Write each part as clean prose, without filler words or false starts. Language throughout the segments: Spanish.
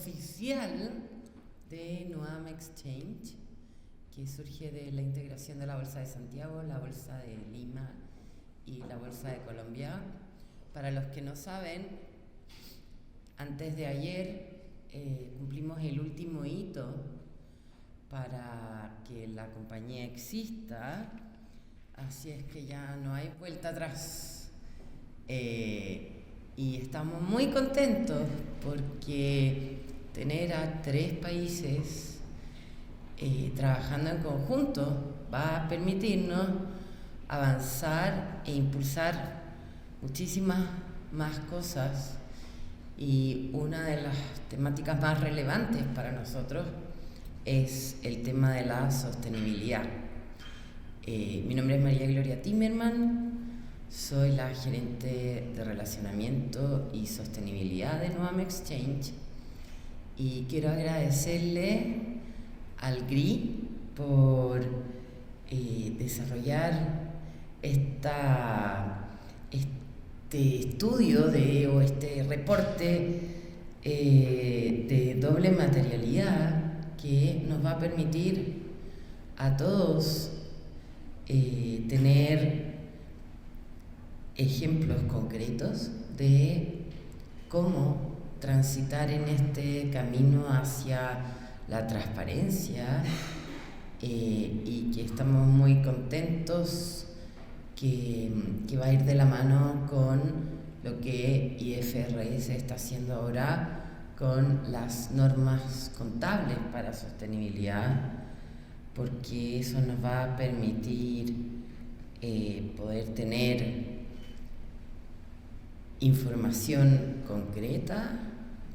oficial de Nuam Exchange, que surge de la integración de la Bolsa de Santiago, la Bolsa de Lima y la Bolsa de Colombia. Para los que no saben, antes de ayer cumplimos el último hito para que la compañía exista, así es que ya no hay vuelta atrás. Y estamos muy contentos porque tener a 3 países trabajando en conjunto va a permitirnos avanzar e impulsar muchísimas más cosas, y una de las temáticas más relevantes para nosotros es el tema de la sostenibilidad. Mi nombre es María Gloria Timmerman, soy la gerente de relacionamiento y sostenibilidad de Nuam Exchange, y quiero agradecerle al GRI por desarrollar este estudio o este reporte de doble materialidad que nos va a permitir a todos tener ejemplos concretos de cómo transitar en este camino hacia la transparencia, y que estamos muy contentos que va a ir de la mano con lo que IFRS está haciendo ahora con las normas contables para sostenibilidad, porque eso nos va a permitir poder tener información concreta,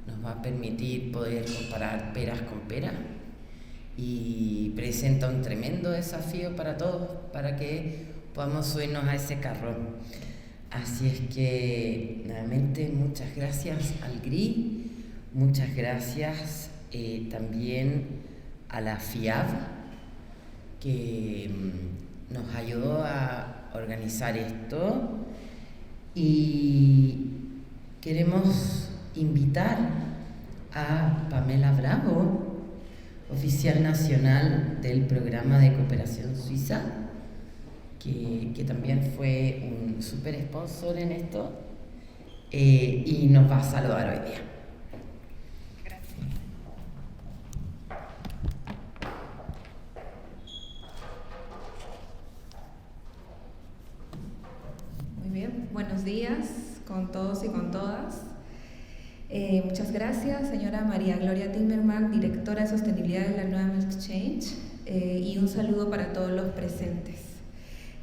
nos va a permitir poder comparar peras con peras, y presenta un tremendo desafío para todos para que podamos subirnos a ese carro. Así es que nuevamente muchas gracias al GRI, muchas gracias también a la FIAB, que nos ayudó a organizar esto, y queremos invitar a Pamela Bravo, oficial nacional del programa de cooperación suiza, que también fue un super sponsor en esto, y nos va a saludar hoy día. Gracias. Muy bien, buenos días con todos y con todas. Muchas gracias, señora María Gloria Timmerman, directora de sostenibilidad de la Nuam Exchange, y un saludo para todos los presentes.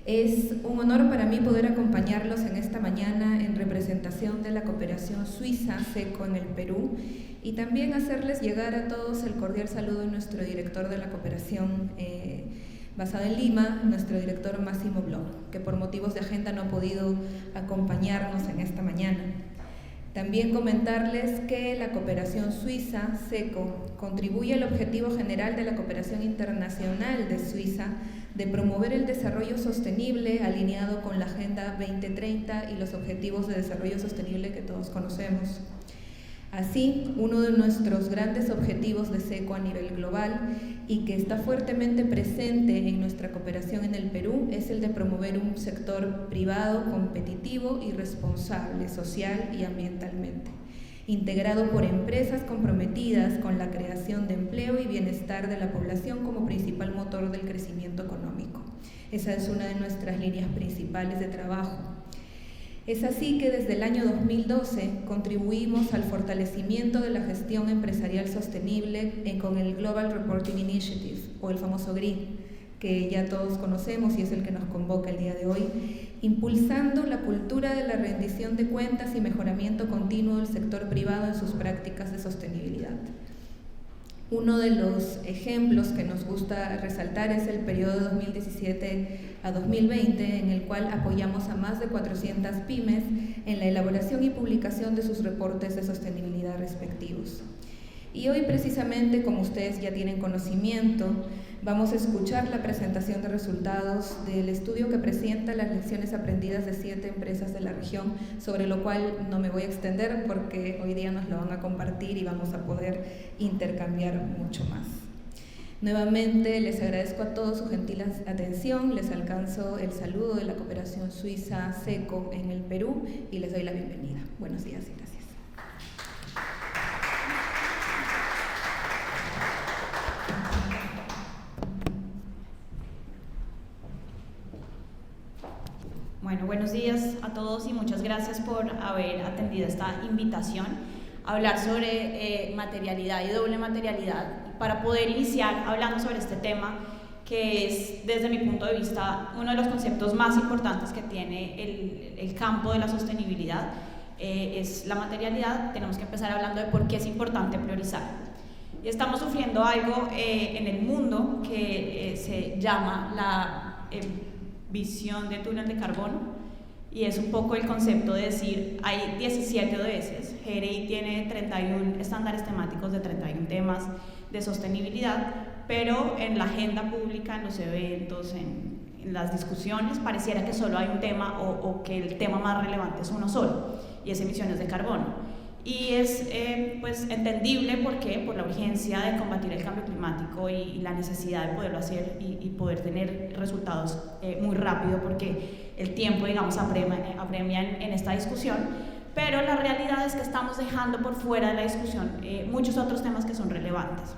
Es un honor para mí poder acompañarlos en esta mañana en representación de la cooperación suiza SECO en el Perú, y también hacerles llegar a todos el cordial saludo de nuestro director de la cooperación basada en Lima, nuestro director Máximo Bloch, que por motivos de agenda no ha podido acompañarnos en esta mañana. También comentarles que la cooperación suiza, SECO, contribuye al objetivo general de la cooperación internacional de Suiza de promover el desarrollo sostenible alineado con la Agenda 2030 y los objetivos de desarrollo sostenible que todos conocemos. Así, uno de nuestros grandes objetivos de SECO a nivel global, y que está fuertemente presente en nuestra cooperación en el Perú, es el de promover un sector privado competitivo y responsable social y ambientalmente, integrado por empresas comprometidas con la creación de empleo y bienestar de la población como principal motor del crecimiento económico. Esa es una de nuestras líneas principales de trabajo. Es así que desde el año 2012 contribuimos al fortalecimiento de la gestión empresarial sostenible con el Global Reporting Initiative, o el famoso GRI, que ya todos conocemos y es el que nos convoca el día de hoy, impulsando la cultura de la rendición de cuentas y mejoramiento continuo del sector privado en sus prácticas de sostenibilidad. Uno de los ejemplos que nos gusta resaltar es el periodo 2017 a 2020, en el cual apoyamos a más de 400 pymes en la elaboración y publicación de sus reportes de sostenibilidad respectivos. Y hoy precisamente, como ustedes ya tienen conocimiento, vamos a escuchar la presentación de resultados del estudio que presenta las lecciones aprendidas de 7 empresas de la región, sobre lo cual no me voy a extender porque hoy día nos lo van a compartir y vamos a poder intercambiar mucho más. Nuevamente les agradezco a todos su gentil atención, les alcanzo el saludo de la Cooperación Suiza SECO en el Perú y les doy la bienvenida. Buenos días y gracias. Bueno, buenos días a todos y muchas gracias por haber atendido esta invitación a hablar sobre materialidad y doble materialidad. Para poder iniciar hablando sobre este tema, que es desde mi punto de vista uno de los conceptos más importantes que tiene el campo de la sostenibilidad, es la materialidad, tenemos que empezar hablando de por qué es importante priorizar. Y estamos sufriendo algo en el mundo que se llama la visión de túnel de carbono, y es un poco el concepto de decir, hay 17 ODS, GRI tiene 31 estándares temáticos de 31 temas de sostenibilidad, pero en la agenda pública, en los eventos, en las discusiones, pareciera que solo hay un tema o que el tema más relevante es uno solo, y es emisiones de carbono. Y es pues entendible por la urgencia de combatir el cambio climático y la necesidad de poderlo hacer y poder tener resultados muy rápido, porque el tiempo, digamos, apremia en esta discusión, pero la realidad es que estamos dejando por fuera de la discusión muchos otros temas que son relevantes.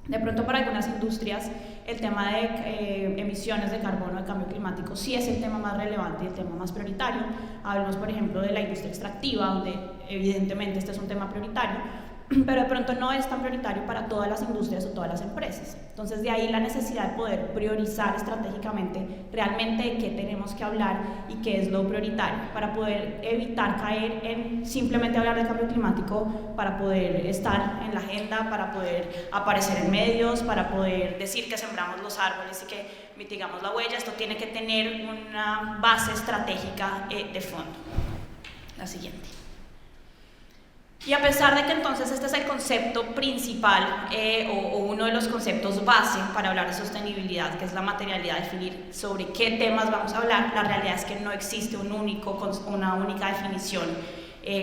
De pronto para algunas industrias el tema de emisiones de carbono, de cambio climático, sí es el tema más relevante y el tema más prioritario. Hablamos, por ejemplo, de la industria extractiva, donde evidentemente este es un tema prioritario, pero de pronto no es tan prioritario para todas las industrias o todas las empresas. Entonces, de ahí la necesidad de poder priorizar estratégicamente realmente de qué tenemos que hablar y qué es lo prioritario, para poder evitar caer en simplemente hablar de cambio climático, para poder estar en la agenda, para poder aparecer en medios, para poder decir que sembramos los árboles y que mitigamos la huella. Esto tiene que tener una base estratégica de fondo. La siguiente. Y a pesar de que entonces este es el concepto principal o uno de los conceptos base para hablar de sostenibilidad, que es la materialidad, definir sobre qué temas vamos a hablar, la realidad es que no existe una única definición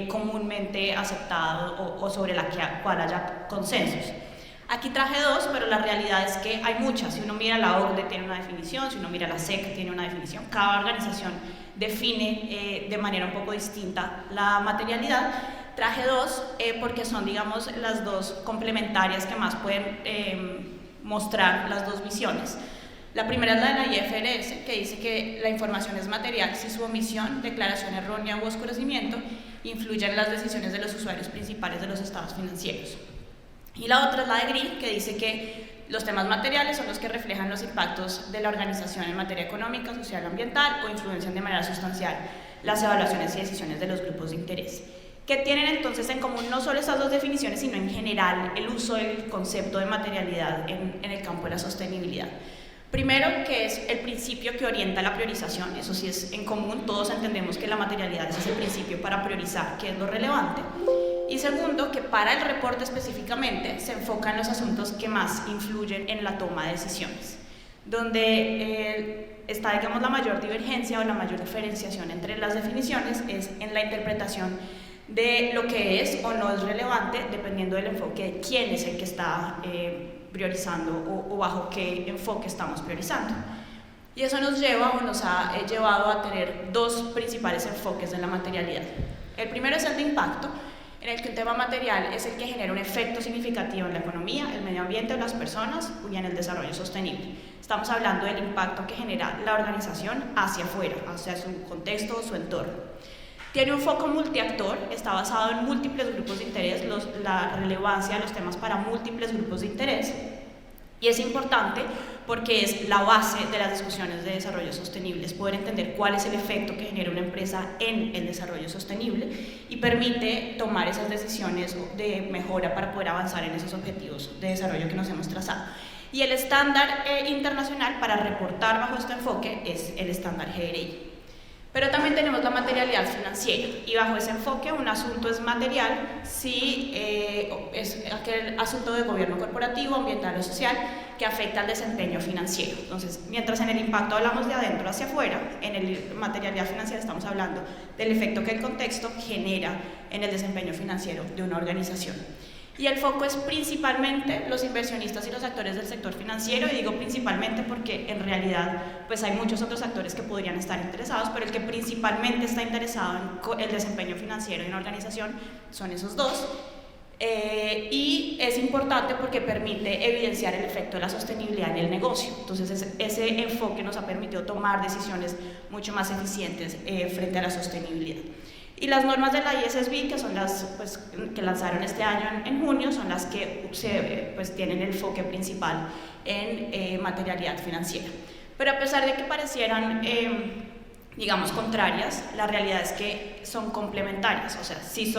comúnmente aceptada o sobre la cual haya consensos. Aquí traje dos, pero la realidad es que hay muchas. Si uno mira la OCDE tiene una definición, si uno mira la SEC tiene una definición, cada organización define de manera un poco distinta la materialidad. Traje dos porque son, digamos, las dos complementarias que más pueden mostrar las dos visiones. La primera es la de la IFRS, que dice que la información es material si su omisión, declaración errónea u oscurecimiento influye en las decisiones de los usuarios principales de los estados financieros. Y la otra es la de GRI, que dice que los temas materiales son los que reflejan los impactos de la organización en materia económica, social, ambiental o influencian de manera sustancial las evaluaciones y decisiones de los grupos de interés, que tienen entonces en común no solo estas dos definiciones, sino en general el uso del concepto de materialidad en el campo de la sostenibilidad. Primero, que es el principio que orienta la priorización, eso sí es en común, todos entendemos que la materialidad es el principio para priorizar qué es lo relevante. Y segundo, que para el reporte específicamente se enfoca en los asuntos que más influyen en la toma de decisiones, donde está, digamos, la mayor divergencia o la mayor diferenciación entre las definiciones es en la interpretación de lo que es o no es relevante, dependiendo del enfoque de quién es el que está priorizando o bajo qué enfoque estamos priorizando. Y eso nos lleva o nos ha llevado a tener dos principales enfoques de la materialidad. El primero es el de impacto, en el que un tema material es el que genera un efecto significativo en la economía, el medio ambiente o las personas y en el desarrollo sostenible. Estamos hablando del impacto que genera la organización hacia afuera, hacia su contexto o su entorno. Tiene un foco multiactor, está basado en múltiples grupos de interés, la relevancia de los temas para múltiples grupos de interés, y es importante porque es la base de las discusiones de desarrollo sostenible, es poder entender cuál es el efecto que genera una empresa en el desarrollo sostenible y permite tomar esas decisiones de mejora para poder avanzar en esos objetivos de desarrollo que nos hemos trazado. Y el estándar internacional para reportar bajo este enfoque es el estándar GRI. Pero también tenemos la materialidad financiera, y bajo ese enfoque un asunto es material si es aquel asunto de gobierno corporativo, ambiental o social que afecta al desempeño financiero. Entonces, mientras en el impacto hablamos de adentro hacia afuera, en la materialidad financiera estamos hablando del efecto que el contexto genera en el desempeño financiero de una organización. Y el foco es principalmente los inversionistas y los actores del sector financiero, y digo principalmente porque en realidad pues hay muchos otros actores que podrían estar interesados, pero el que principalmente está interesado en el desempeño financiero de una organización son esos dos. Y es importante porque permite evidenciar el efecto de la sostenibilidad en el negocio. Entonces ese enfoque nos ha permitido tomar decisiones mucho más eficientes frente a la sostenibilidad. Y las normas de la ISSB, que son las que lanzaron este año en junio, son las que tienen el enfoque principal en materialidad financiera. Pero a pesar de que parecieran, digamos, contrarias, la realidad es que son complementarias. O sea, sí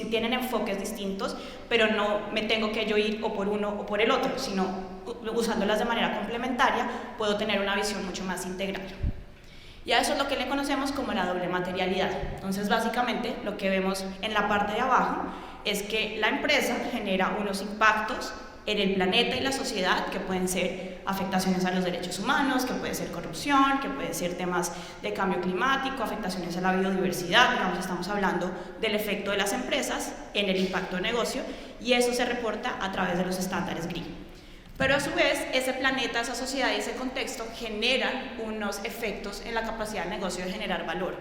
tienen enfoques distintos, pero no me tengo que yo ir o por uno o por el otro, sino usándolas de manera complementaria puedo tener una visión mucho más integral. Y a eso es lo que le conocemos como la doble materialidad. Entonces, básicamente, lo que vemos en la parte de abajo es que la empresa genera unos impactos en el planeta y la sociedad que pueden ser afectaciones a los derechos humanos, que puede ser corrupción, que puede ser temas de cambio climático, afectaciones a la biodiversidad. Digamos, estamos hablando del efecto de las empresas en el impacto de negocio, y eso se reporta a través de los estándares GRI. Pero a su vez, ese planeta, esa sociedad y ese contexto generan unos efectos en la capacidad del negocio de generar valor,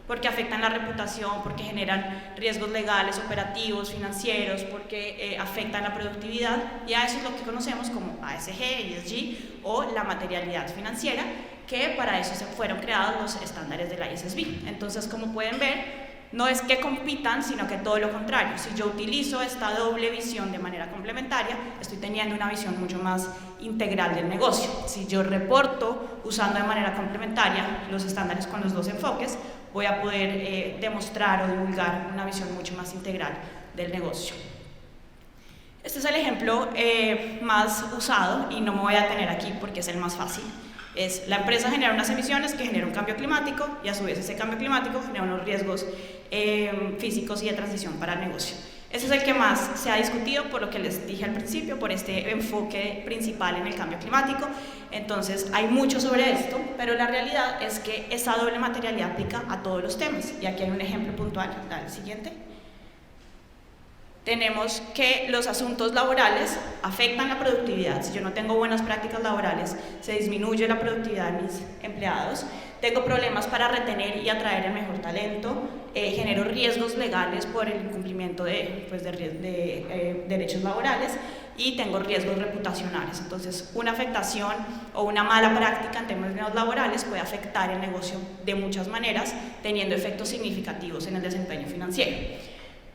porque afectan la reputación, porque generan riesgos legales, operativos, financieros, porque afectan la productividad, y a eso es lo que conocemos como ASG, ESG o la materialidad financiera, que para eso se fueron creados los estándares de la ISSB. Entonces, como pueden ver, no es que compitan, sino que todo lo contrario. Si yo utilizo esta doble visión de manera complementaria, estoy teniendo una visión mucho más integral del negocio. Si yo reporto usando de manera complementaria los estándares con los dos enfoques, voy a poder demostrar o divulgar una visión mucho más integral del negocio. Este es el ejemplo más usado, y no me voy a detener aquí porque es el más fácil. Es la empresa genera unas emisiones que generan un cambio climático, y a su vez ese cambio climático genera unos riesgos físicos y de transición para el negocio. Ese es el que más se ha discutido, por lo que les dije al principio, por este enfoque principal en el cambio climático. Entonces hay mucho sobre esto, pero la realidad es que esa doble materialidad aplica a todos los temas, y aquí hay un ejemplo puntual. Dale, el siguiente. Tenemos que los asuntos laborales afectan la productividad. Si yo no tengo buenas prácticas laborales, se disminuye la productividad de mis empleados. Tengo problemas para retener y atraer el mejor talento. Genero riesgos legales por el incumplimiento de derechos laborales, y tengo riesgos reputacionales. Entonces, una afectación o una mala práctica en términos laborales puede afectar el negocio de muchas maneras, teniendo efectos significativos en el desempeño financiero.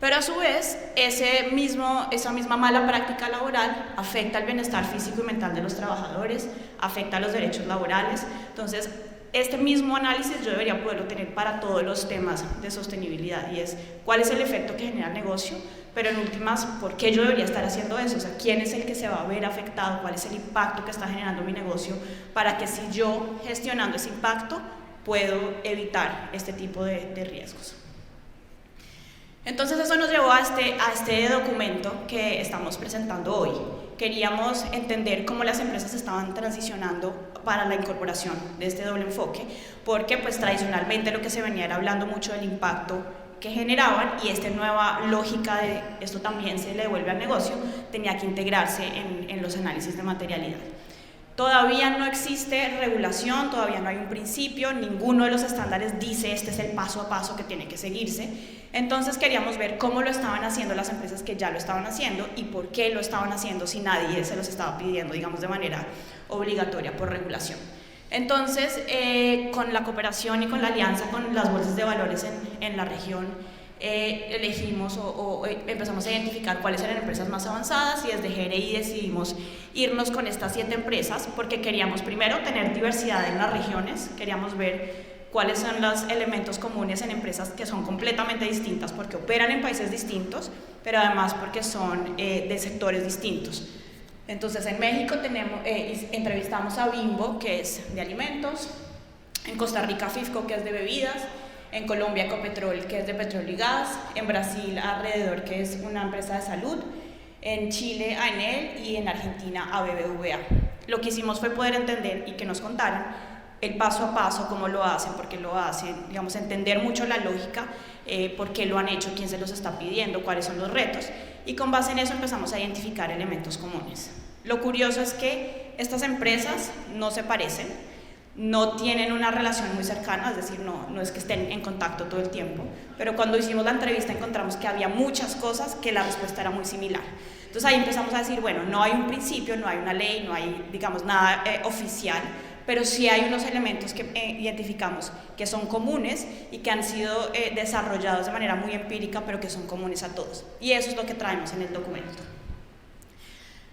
Pero a su vez, esa misma mala práctica laboral afecta el bienestar físico y mental de los trabajadores, afecta los derechos laborales. Entonces, este mismo análisis yo debería poderlo tener para todos los temas de sostenibilidad, y es cuál es el efecto que genera el negocio, pero en últimas, ¿por qué yo debería estar haciendo eso? O sea, ¿quién es el que se va a ver afectado? ¿Cuál es el impacto que está generando mi negocio? Para que si yo, gestionando ese impacto, puedo evitar este tipo de riesgos. Entonces eso nos llevó a este documento que estamos presentando hoy. Queríamos entender cómo las empresas estaban transicionando para la incorporación de este doble enfoque, porque pues tradicionalmente lo que se venía era hablando mucho del impacto que generaban, y esta nueva lógica de esto también se le devuelve al negocio tenía que integrarse en los análisis de materialidad. Todavía no existe regulación, todavía no hay un principio, ninguno de los estándares dice este es el paso a paso que tiene que seguirse. Entonces queríamos ver cómo lo estaban haciendo las empresas que ya lo estaban haciendo, y por qué lo estaban haciendo si nadie se los estaba pidiendo, digamos, de manera obligatoria por regulación. Entonces, con la cooperación y con la alianza con las bolsas de valores en la región, elegimos o empezamos a identificar cuáles eran empresas más avanzadas, y desde GRI decidimos irnos con estas 7 empresas porque queríamos primero tener diversidad en las regiones, queríamos ver cuáles son los elementos comunes en empresas que son completamente distintas porque operan en países distintos, pero además porque son de sectores distintos. Entonces en México entrevistamos a Bimbo, que es de alimentos, En Costa Rica FIFCO, que es de bebidas, en Colombia Ecopetrol, que es de petróleo y gas, en Brasil Alrededor, que es una empresa de salud, en Chile ANEL y en Argentina BBVA. Lo que hicimos fue poder entender y que nos contaran el paso a paso, cómo lo hacen, por qué lo hacen, digamos, entender mucho la lógica, por qué lo han hecho, quién se los está pidiendo, cuáles son los retos, y con base en eso empezamos a identificar elementos comunes. Lo curioso es que estas empresas no se parecen, no tienen una relación muy cercana, es decir, no es que estén en contacto todo el tiempo, pero cuando hicimos la entrevista encontramos que había muchas cosas que la respuesta era muy similar. Entonces ahí empezamos a decir, bueno, no hay un principio, no hay una ley, no hay, digamos, nada oficial, pero sí hay unos elementos que identificamos que son comunes y que han sido desarrollados de manera muy empírica, pero que son comunes a todos. Y eso es lo que traemos en el documento.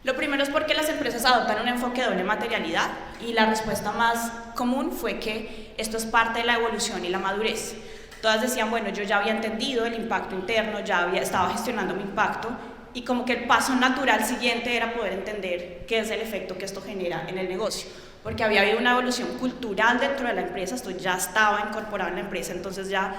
Lo primero es porque las empresas adoptan un enfoque de doble materialidad, y la respuesta más común fue que esto es parte de la evolución y la madurez. Todas decían, bueno, yo ya había entendido el impacto interno, estaba gestionando mi impacto, y como que el paso natural siguiente era poder entender qué es el efecto que esto genera en el negocio, porque había habido una evolución cultural dentro de la empresa, esto ya estaba incorporado en la empresa, entonces ya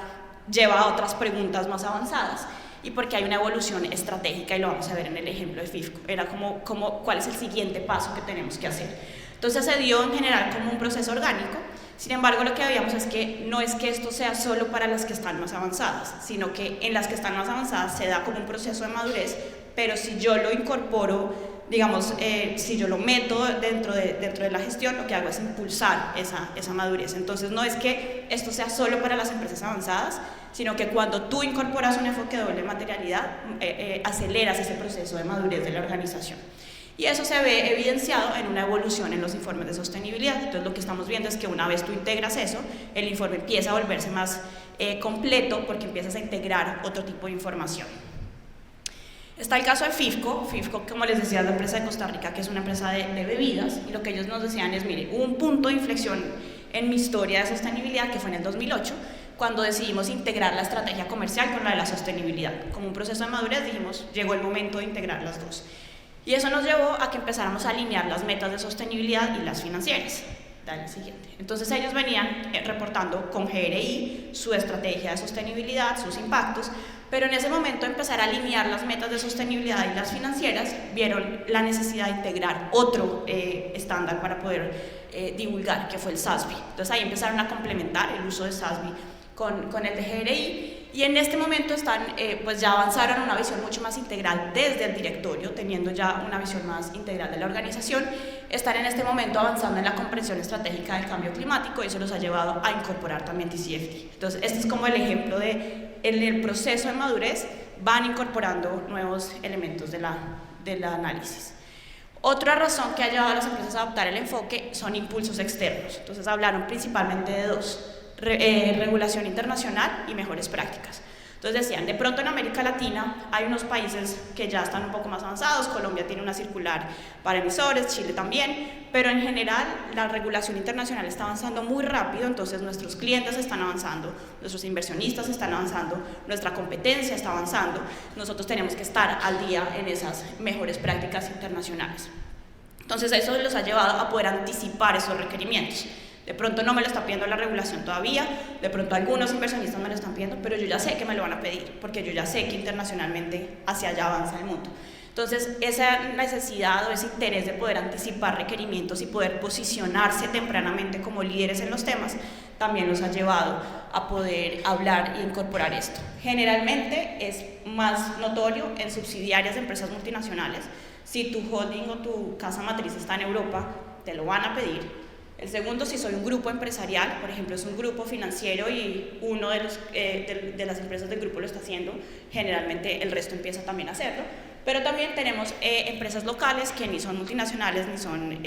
lleva a otras preguntas más avanzadas, y porque hay una evolución estratégica, y lo vamos a ver en el ejemplo de FIFCO, era cuál es el siguiente paso que tenemos que hacer. Entonces se dio en general como un proceso orgánico. Sin embargo, lo que veíamos es que no es que esto sea solo para las que están más avanzadas, sino que en las que están más avanzadas se da como un proceso de madurez, pero si yo lo incorporo, digamos, si yo lo meto dentro de la gestión, lo que hago es impulsar esa madurez. Entonces no es que esto sea solo para las empresas avanzadas, sino que cuando tú incorporas un enfoque de doble materialidad, aceleras ese proceso de madurez de la organización. Y eso se ve evidenciado en una evolución en los informes de sostenibilidad. Entonces lo que estamos viendo es que una vez tú integras eso, el informe empieza a volverse más completo, porque empiezas a integrar otro tipo de información. Está el caso de FIFCO. FIFCO, como les decía, es la empresa de Costa Rica, que es una empresa de bebidas, y lo que ellos nos decían es, mire, hubo un punto de inflexión en mi historia de sostenibilidad, que fue en el 2008, cuando decidimos integrar la estrategia comercial con la de la sostenibilidad. Como un proceso de madurez dijimos, llegó el momento de integrar las dos. Y eso nos llevó a que empezáramos a alinear las metas de sostenibilidad y las financieras. Dale, siguiente. Entonces ellos venían reportando con GRI su estrategia de sostenibilidad, sus impactos, pero en ese momento de empezar a alinear las metas de sostenibilidad y las financieras, vieron la necesidad de integrar otro estándar para poder divulgar, que fue el SASB. Entonces ahí empezaron a complementar el uso de SASB con el de GRI, y en este momento pues ya avanzaron a una visión mucho más integral desde el directorio, teniendo ya una visión más integral de la organización. Están en este momento avanzando en la comprensión estratégica del cambio climático, y eso los ha llevado a incorporar también TCFD. Entonces este es como el ejemplo de, en el proceso de madurez van incorporando nuevos elementos del análisis. Otra razón que ha llevado a las empresas a adoptar el enfoque son impulsos externos. Entonces hablaron principalmente de dos: regulación internacional y mejores prácticas. Entonces decían, de pronto en América Latina hay unos países que ya están un poco más avanzados, Colombia tiene una circular para emisores, Chile también, pero en general la regulación internacional está avanzando muy rápido, entonces nuestros clientes están avanzando, nuestros inversionistas están avanzando, nuestra competencia está avanzando, nosotros tenemos que estar al día en esas mejores prácticas internacionales. Entonces eso los ha llevado a poder anticipar esos requerimientos. De pronto no me lo está pidiendo la regulación todavía, de pronto algunos inversionistas me lo están pidiendo, pero yo ya sé que me lo van a pedir, porque yo ya sé que internacionalmente hacia allá avanza el mundo. Entonces, esa necesidad o ese interés de poder anticipar requerimientos y poder posicionarse tempranamente como líderes en los temas, también nos ha llevado a poder hablar e incorporar esto. Generalmente es más notorio en subsidiarias de empresas multinacionales. Si tu holding o tu casa matriz está en Europa, te lo van a pedir. El segundo, si soy un grupo empresarial, por ejemplo, es un grupo financiero y uno de las empresas del grupo lo está haciendo, generalmente el resto empieza también a hacerlo. Pero también tenemos empresas locales que ni son multinacionales ni son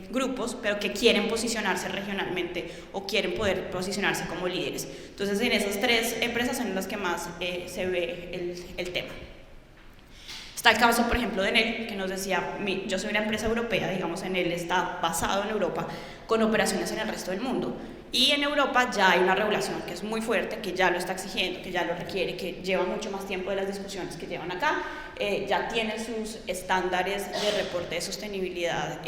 grupos, pero que quieren posicionarse regionalmente o quieren poder posicionarse como líderes. Entonces, en esas tres empresas son las que más se ve el tema. Está el caso, por ejemplo, de Enel, que nos decía, yo soy una empresa europea, digamos, Enel está basado en Europa, con operaciones en el resto del mundo. Y en Europa ya hay una regulación que es muy fuerte, que ya lo está exigiendo, que ya lo requiere, que lleva mucho más tiempo de las discusiones que llevan acá, ya tiene sus estándares de reporte de sostenibilidad,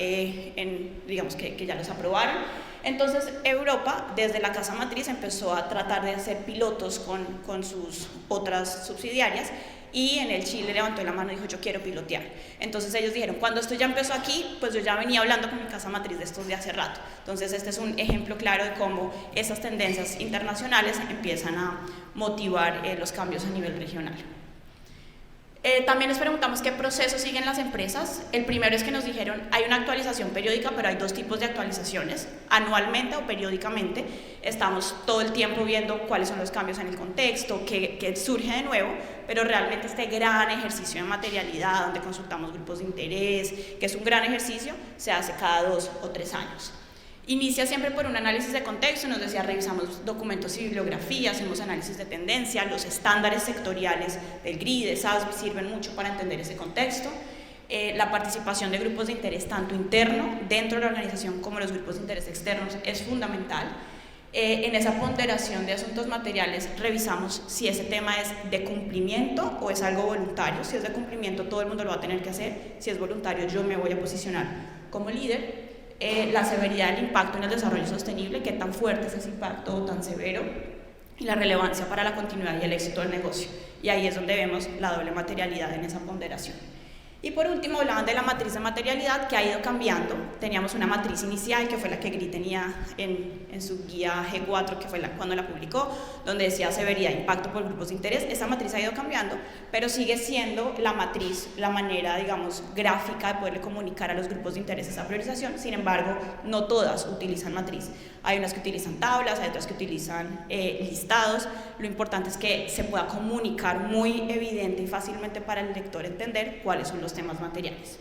digamos que ya los aprobaron. Entonces Europa, desde la casa matriz, empezó a tratar de hacer pilotos con sus otras subsidiarias, y en el Chile levantó la mano y dijo: yo quiero pilotear. Entonces ellos dijeron: cuando esto ya empezó aquí, pues yo ya venía hablando con mi casa matriz de estos de hace rato. Entonces este es un ejemplo claro de cómo esas tendencias internacionales empiezan a motivar los cambios a nivel regional. También les preguntamos qué procesos siguen las empresas. El primero es que nos dijeron: hay una actualización periódica, pero hay dos tipos de actualizaciones, anualmente o periódicamente. Estamos todo el tiempo viendo cuáles son los cambios en el contexto, qué surge de nuevo, pero realmente este gran ejercicio de materialidad, donde consultamos grupos de interés, que es un gran ejercicio, se hace cada 2 o 3 años. Inicia siempre por un análisis de contexto, nos decía: revisamos documentos y bibliografía, hacemos análisis de tendencia, los estándares sectoriales del GRI, de SASB sirven mucho para entender ese contexto. La participación de grupos de interés tanto interno dentro de la organización como los grupos de interés externos es fundamental. En esa ponderación de asuntos materiales revisamos si ese tema es de cumplimiento o es algo voluntario. Si es de cumplimiento, todo el mundo lo va a tener que hacer. Si es voluntario, yo me voy a posicionar como líder. La severidad del impacto en el desarrollo sostenible, qué tan fuerte es ese impacto o tan severo, y la relevancia para la continuidad y el éxito del negocio. Y ahí es donde vemos la doble materialidad en esa ponderación. Y por último hablaban de la matriz de materialidad, que ha ido cambiando. Teníamos una matriz inicial, que fue la que GRI tenía en su guía G4, que fue cuando la publicó, donde decía severidad e impacto por grupos de interés. Esa matriz ha ido cambiando, pero sigue siendo la matriz, la manera, digamos, gráfica de poderle comunicar a los grupos de interés esa priorización. Sin embargo, no todas utilizan matriz. Hay unas que utilizan tablas, hay otras que utilizan listados. Lo importante es que se pueda comunicar muy evidente y fácilmente para el lector entender cuáles son los temas materiales.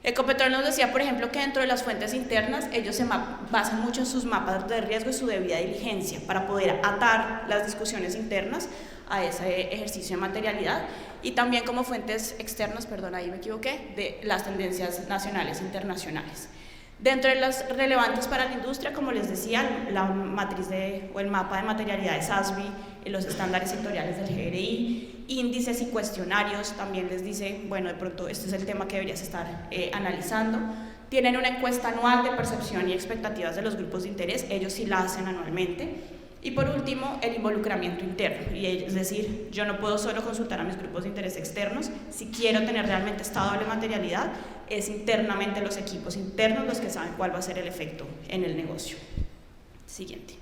Ecopetrol nos decía, por ejemplo, que dentro de las fuentes internas ellos se basan mucho en sus mapas de riesgo y su debida diligencia para poder atar las discusiones internas a ese ejercicio de materialidad, y también como fuentes externas, perdón, ahí me equivoqué, de las tendencias nacionales e internacionales. Dentro de las relevantes para la industria, como les decía, la matriz o el mapa de materialidad de SASB, los estándares sectoriales del GRI, índices y cuestionarios, también les dice, bueno, de pronto este es el tema que deberías estar analizando. Tienen una encuesta anual de percepción y expectativas de los grupos de interés, ellos sí la hacen anualmente. Y por último, el involucramiento interno, y es decir, yo no puedo solo consultar a mis grupos de interés externos. Si quiero tener realmente esta doble materialidad, es internamente los equipos internos los que saben cuál va a ser el efecto en el negocio. Siguiente.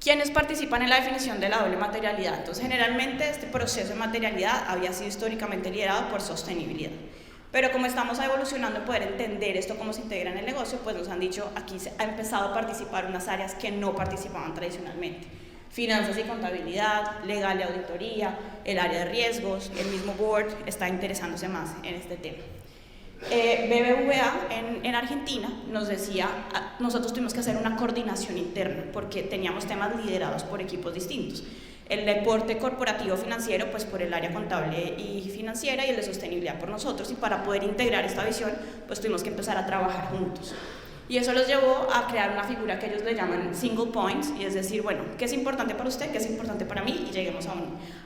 ¿Quiénes participan en la definición de la doble materialidad? Entonces, generalmente este proceso de materialidad había sido históricamente liderado por sostenibilidad. Pero como estamos evolucionando en poder entender esto, cómo se integra en el negocio, pues nos han dicho, aquí se ha empezado a participar unas áreas que no participaban tradicionalmente. Finanzas y contabilidad, legal y auditoría, el área de riesgos, el mismo board está interesándose más en este tema. BBVA en Argentina nos decía, nosotros tuvimos que hacer una coordinación interna porque teníamos temas liderados por equipos distintos. El reporte corporativo financiero, pues por el área contable y financiera, y el de sostenibilidad por nosotros, y para poder integrar esta visión, pues tuvimos que empezar a trabajar juntos. Y eso los llevó a crear una figura que ellos le llaman single points, y es decir, bueno, ¿qué es importante para usted? ¿Qué es importante para mí? Y lleguemos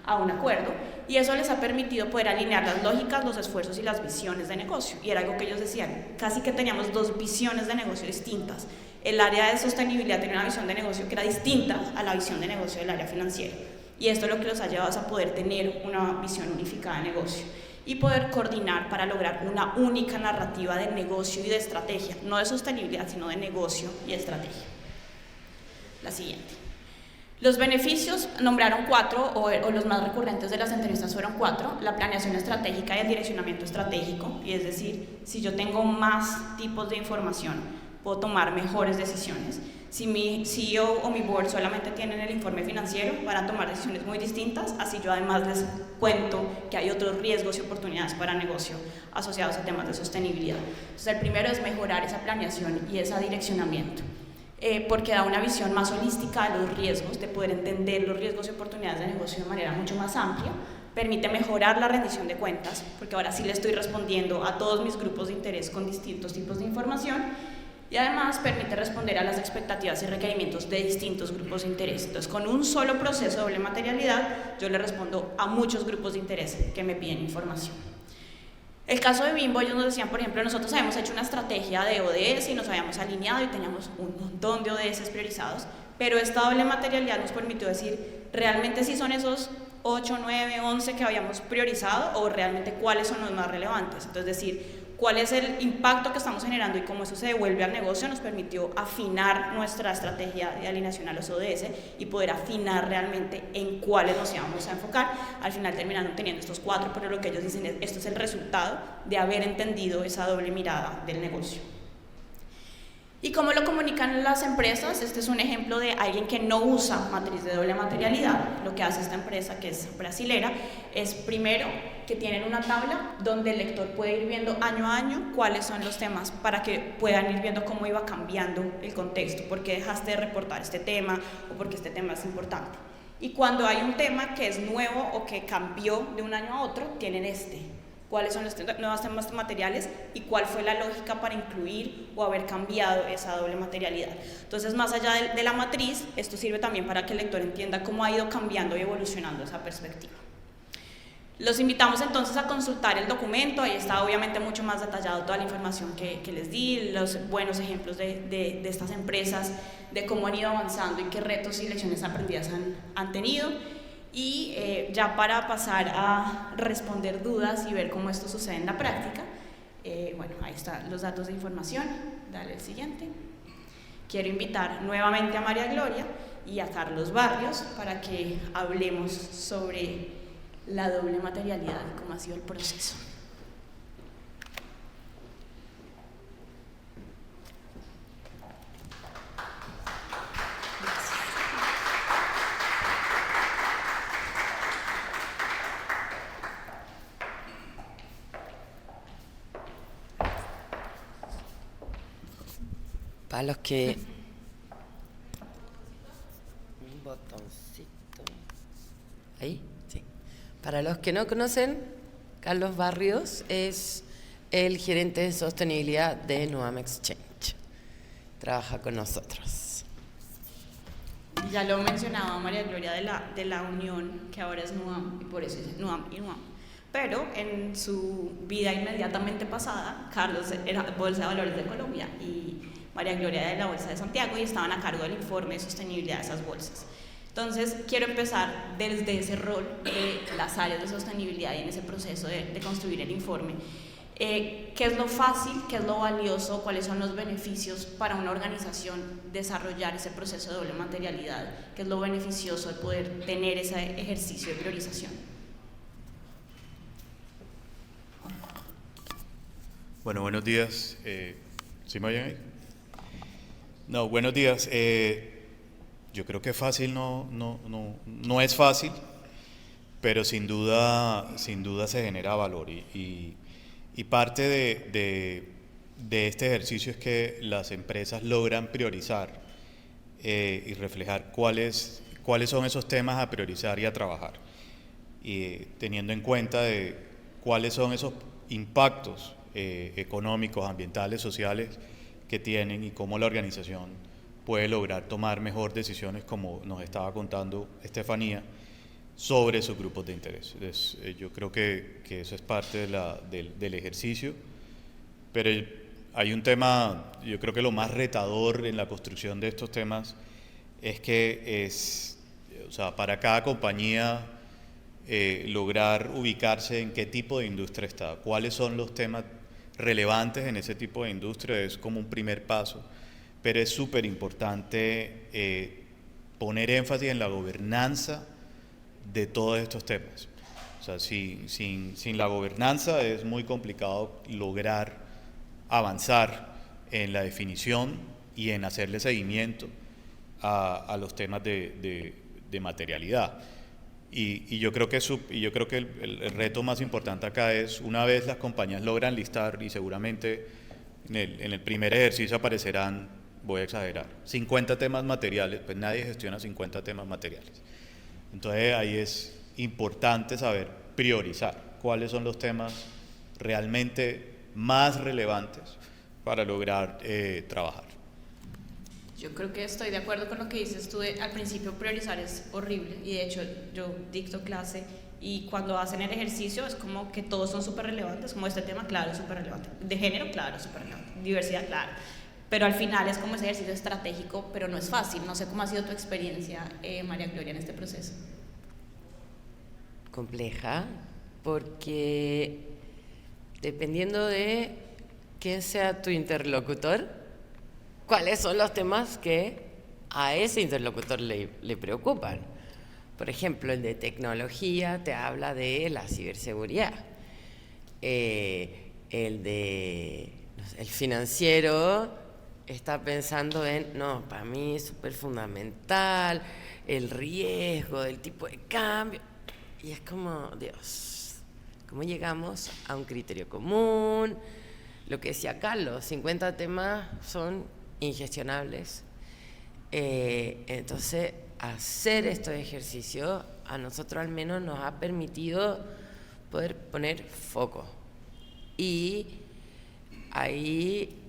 a un acuerdo. Y eso les ha permitido poder alinear las lógicas, los esfuerzos y las visiones de negocio. Y era algo que ellos decían, casi que teníamos dos visiones de negocio distintas. El área de sostenibilidad tenía una visión de negocio que era distinta a la visión de negocio del área financiera. Y esto lo que los ha llevado es a poder tener una visión unificada de negocio y poder coordinar para lograr una única narrativa de negocio y de estrategia, no de sostenibilidad, sino de negocio y estrategia. La siguiente. Los beneficios, nombraron 4, o los más recurrentes de las entrevistas fueron 4, la planeación estratégica y el direccionamiento estratégico, y es decir, si yo tengo más tipos de información, puedo tomar mejores decisiones. Si mi CEO o mi board solamente tienen el informe financiero, van a tomar decisiones muy distintas, así yo además les cuento que hay otros riesgos y oportunidades para negocio asociados a temas de sostenibilidad. Entonces el primero es mejorar esa planeación y ese direccionamiento, porque da una visión más holística de los riesgos, de poder entender los riesgos y oportunidades de negocio de manera mucho más amplia. Permite mejorar la rendición de cuentas, porque ahora sí le estoy respondiendo a todos mis grupos de interés con distintos tipos de información. y además permite responder a las expectativas y requerimientos de distintos grupos de interés. Entonces, con un solo proceso de doble materialidad, yo le respondo a muchos grupos de interés que me piden información. El caso de Bimbo, ellos nos decían, por ejemplo, nosotros habíamos hecho una estrategia de ODS y nos habíamos alineado y teníamos un montón de ODS priorizados, pero esta doble materialidad nos permitió decir, ¿realmente sí son esos 8, 9, 11 que habíamos priorizado o realmente cuáles son los más relevantes? Entonces, decir, cuál es el impacto que estamos generando y cómo eso se devuelve al negocio nos permitió afinar nuestra estrategia de alineación a los ODS y poder afinar realmente en cuáles nos íbamos a enfocar. Al final terminando teniendo estos 4, pero lo que ellos dicen es, esto es el resultado de haber entendido esa doble mirada del negocio. ¿Y cómo lo comunican las empresas? Este es un ejemplo de alguien que no usa matriz de doble materialidad. Lo que hace esta empresa, que es brasilera, es primero que tienen una tabla donde el lector puede ir viendo año a año cuáles son los temas para que puedan ir viendo cómo iba cambiando el contexto, por qué dejaste de reportar este tema o por qué este tema es importante. Y cuando hay un tema que es nuevo o que cambió de un año a otro, tienen cuáles son los nuevos temas materiales y cuál fue la lógica para incluir o haber cambiado esa doble materialidad. Entonces, más allá de la matriz, esto sirve también para que el lector entienda cómo ha ido cambiando y evolucionando esa perspectiva. Los invitamos entonces a consultar el documento, ahí está obviamente mucho más detallado toda la información que les di, los buenos ejemplos de estas empresas, de cómo han ido avanzando y qué retos y lecciones aprendidas han tenido. Y ya para pasar a responder dudas y ver cómo esto sucede en la práctica, bueno, ahí están los datos de información, dale el siguiente. Quiero invitar nuevamente a María Gloria y a Carlos Barrios para que hablemos sobre la doble materialidad y cómo ha sido el proceso. Para los que... Un botoncito. ¿Ahí? Sí. Para los que no conocen, Carlos Barrios es el gerente de sostenibilidad de Nuam Exchange. Trabaja con nosotros. Ya lo mencionaba María Gloria de la unión que ahora es Nuam, y por eso es Nuam y Nuam. Pero en su vida inmediatamente pasada, Carlos era Bolsa de Valores de Colombia y María Gloria de la Bolsa de Santiago, y estaban a cargo del informe de sostenibilidad de esas bolsas. Entonces, quiero empezar desde ese rol de las áreas de sostenibilidad y en ese proceso de construir el informe. ¿Qué es lo fácil, qué es lo valioso, cuáles son los beneficios para una organización desarrollar ese proceso de doble materialidad? ¿Qué es lo beneficioso de poder tener ese ejercicio de priorización? Bueno, buenos días. ¿Sí me oyen ahí? No, buenos días. Yo creo que fácil no es fácil, pero sin duda se genera valor y parte de este ejercicio es que las empresas logran priorizar y reflejar cuáles son esos temas a priorizar y a trabajar, y teniendo en cuenta de cuáles son esos impactos económicos, ambientales, sociales que tienen y cómo la organización puede lograr tomar mejor decisiones, como nos estaba contando Estefanía, sobre sus grupos de interés. Entonces, yo creo que eso es parte del ejercicio, pero hay un tema, yo creo que lo más retador en la construcción de estos temas es que para cada compañía lograr ubicarse en qué tipo de industria está, cuáles son los temas relevantes en ese tipo de industria, es como un primer paso, pero es súper importante poner énfasis en la gobernanza de todos estos temas. O sea, sin la gobernanza es muy complicado lograr avanzar en la definición y en hacerle seguimiento a los temas de materialidad. Y yo creo que el reto más importante acá es, una vez las compañías logran listar, y seguramente en el primer ejercicio aparecerán, voy a exagerar, 50 temas materiales, pues nadie gestiona 50 temas materiales. Entonces ahí es importante saber priorizar cuáles son los temas realmente más relevantes para lograr trabajar. Yo creo que estoy de acuerdo con lo que dices tú. Al principio priorizar es horrible y de hecho yo dicto clase y cuando hacen el ejercicio es como que todos son súper relevantes, como este tema, claro, súper relevante, de género, claro, súper relevante, diversidad, claro, pero al final es como ese ejercicio estratégico, pero no es fácil. No sé cómo ha sido tu experiencia, María Gloria, en este proceso. Compleja, porque dependiendo de quién sea tu interlocutor, cuáles son los temas que a ese interlocutor le preocupan. Por ejemplo, el de tecnología te habla de la ciberseguridad. El financiero está pensando en, no, para mí es súper fundamental, el riesgo del tipo de cambio. Y es como, Dios, ¿cómo llegamos a un criterio común? Lo que decía Carlos, 50 temas son ingestionables. Entonces, hacer estos ejercicios a nosotros al menos nos ha permitido poder poner foco. Y ahí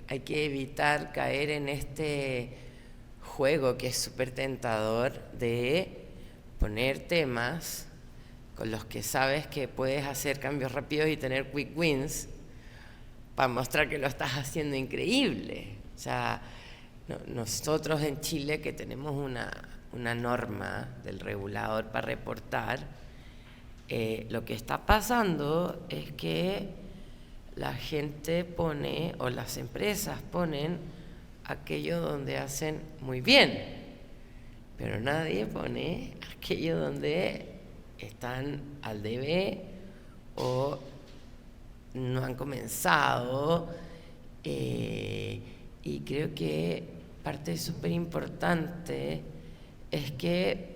hay que evitar caer en este juego que es súper tentador de poner temas con los que sabes que puedes hacer cambios rápidos y tener quick wins para mostrar que lo estás haciendo increíble. O sea, nosotros en Chile, que tenemos una norma del regulador para reportar, lo que está pasando es que la gente pone, o las empresas ponen, aquello donde hacen muy bien, pero nadie pone aquello donde están al debe o no han comenzado. Y creo que parte súper importante es que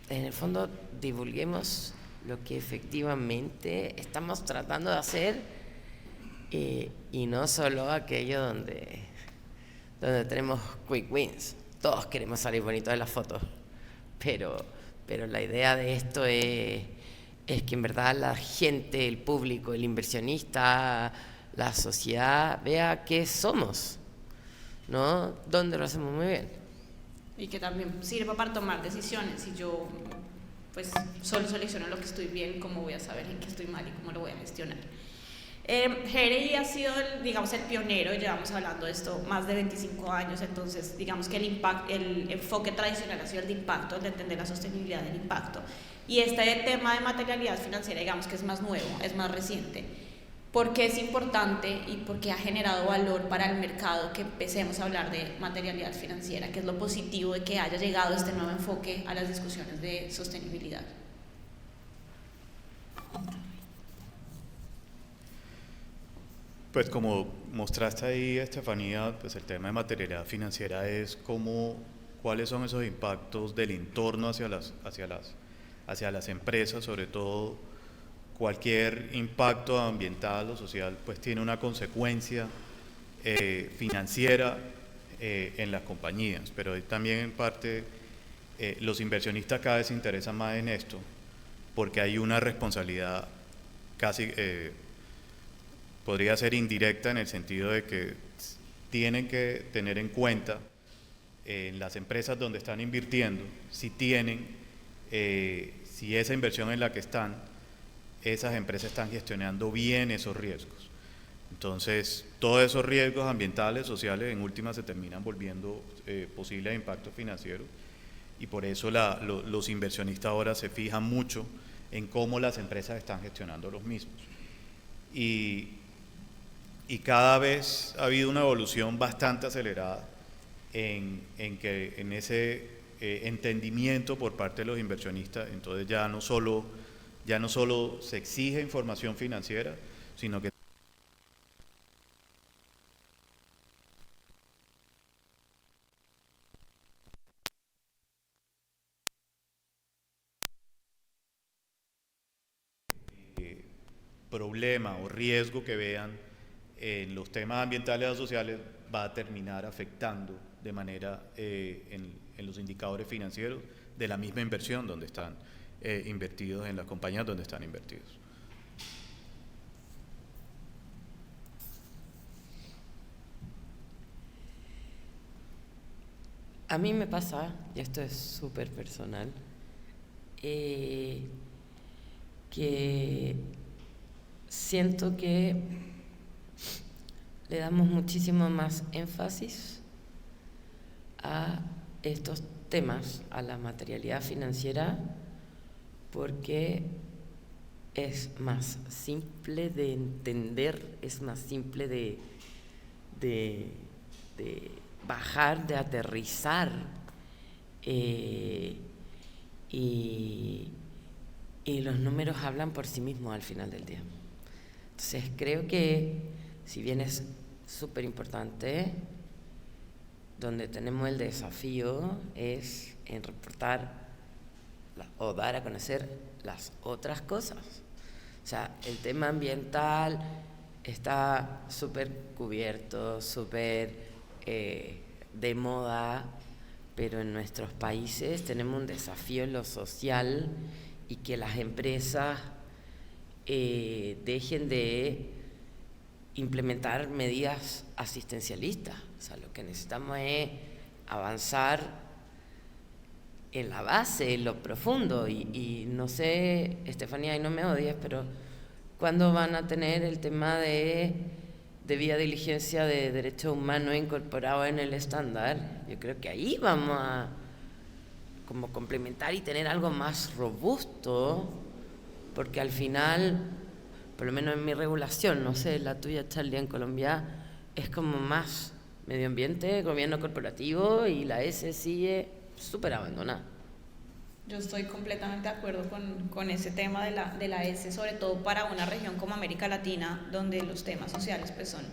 en el fondo divulguemos lo que efectivamente estamos tratando de hacer, y no solo aquello donde tenemos quick wins. Todos queremos salir bonitos de las fotos, pero la idea de esto es que en verdad la gente, el público, el inversionista, la sociedad vea qué somos, ¿no? Dónde lo hacemos muy bien. Y que también sirva para tomar decisiones. Si yo pues solo selecciono lo que estoy bien, ¿cómo voy a saber en qué estoy mal y cómo lo voy a gestionar? GRI ha sido, digamos, el pionero, llevamos hablando de esto más de 25 años, entonces digamos que el enfoque tradicional ha sido el de impacto, el de entender la sostenibilidad del impacto. Y este tema de materialidad financiera, digamos que es más nuevo, es más reciente. ¿Por qué es importante y por qué ha generado valor para el mercado que empecemos a hablar de materialidad financiera? ¿Qué es lo positivo de que haya llegado este nuevo enfoque a las discusiones de sostenibilidad? Pues como mostraste ahí, Estefanía, pues el tema de materialidad financiera es cuáles son esos impactos del entorno hacia las empresas, sobre todo cualquier impacto ambiental o social, pues tiene una consecuencia financiera en las compañías, pero también en parte los inversionistas cada vez se interesan más en esto, porque hay una responsabilidad casi podría ser indirecta, en el sentido de que tienen que tener en cuenta en las empresas donde están invirtiendo, si esa inversión en la que están, esas empresas están gestionando bien esos riesgos. Entonces, todos esos riesgos ambientales, sociales, en última se terminan volviendo posibles impactos financieros, y por eso los inversionistas ahora se fijan mucho en cómo las empresas están gestionando los mismos. Y cada vez ha habido una evolución bastante acelerada en ese entendimiento por parte de los inversionistas. Entonces ya no solo se exige información financiera, sino que problema o riesgo que vean en los temas ambientales o sociales va a terminar afectando de manera en los indicadores financieros de la misma inversión donde están invertidos, en las compañías donde están invertidos. A mí me pasa, y esto es súper personal, que siento que le damos muchísimo más énfasis a estos temas, a la materialidad financiera, porque es más simple de entender, es más simple de bajar, de aterrizar, y los números hablan por sí mismos al final del día. Entonces creo que, si bien es súper importante, donde tenemos el desafío es en reportar o dar a conocer las otras cosas. O sea, el tema ambiental está súper cubierto, súper de moda, pero en nuestros países tenemos un desafío en lo social, y que las empresas dejen de implementar medidas asistencialistas. O sea, lo que necesitamos es avanzar en la base, en lo profundo, y no sé, Estefanía, y no me odies, pero ¿cuándo van a tener el tema de debida diligencia de derechos humanos incorporado en el estándar? Yo creo que ahí vamos a como complementar y tener algo más robusto, porque al final, por lo menos en mi regulación, no sé, la tuya, Charlie, en Colombia, es como más medio ambiente, gobierno corporativo, y la S sigue súper abandonada. Yo estoy completamente de acuerdo con ese tema de la S, sobre todo para una región como América Latina, donde los temas sociales pues son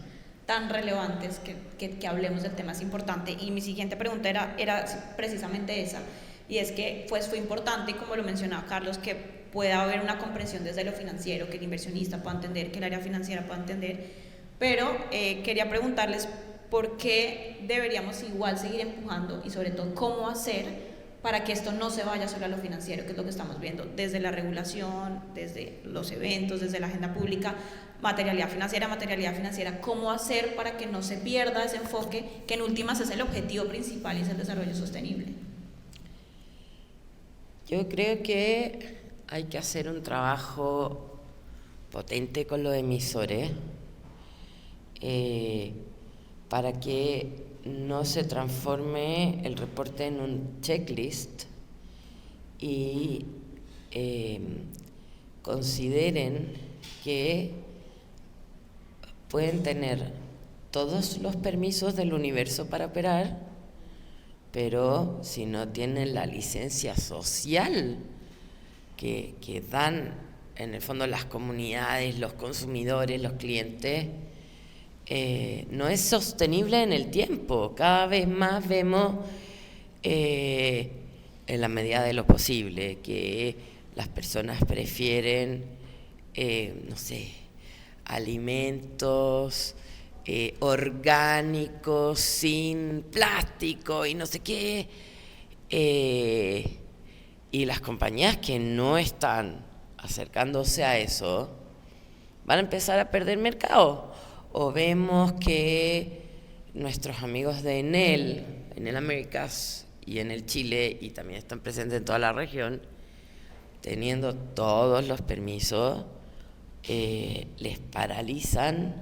tan relevantes, que hablemos del tema es importante. Y mi siguiente pregunta era precisamente esa, y es que pues fue importante, y como lo mencionaba Carlos, que pueda haber una comprensión desde lo financiero, que el inversionista pueda entender, que el área financiera pueda entender, pero quería preguntarles por qué deberíamos igual seguir empujando, y sobre todo cómo hacer para que esto no se vaya solo a lo financiero, que es lo que estamos viendo desde la regulación, desde los eventos, desde la agenda pública, materialidad financiera, cómo hacer para que no se pierda ese enfoque, que en últimas es el objetivo principal y es el desarrollo sostenible. Yo creo que hay que hacer un trabajo potente con los emisores, para que no se transforme el reporte en un checklist, y consideren que pueden tener todos los permisos del universo para operar, pero si no tienen la licencia social que dan en el fondo las comunidades, los consumidores, los clientes, no es sostenible en el tiempo. Cada vez más vemos, en la medida de lo posible, que las personas prefieren, no sé, alimentos orgánicos, sin plástico y no sé qué, y las compañías que no están acercándose a eso van a empezar a perder mercado. O vemos que nuestros amigos de Enel Américas y Enel Chile, y también están presentes en toda la región, teniendo todos los permisos, les paralizan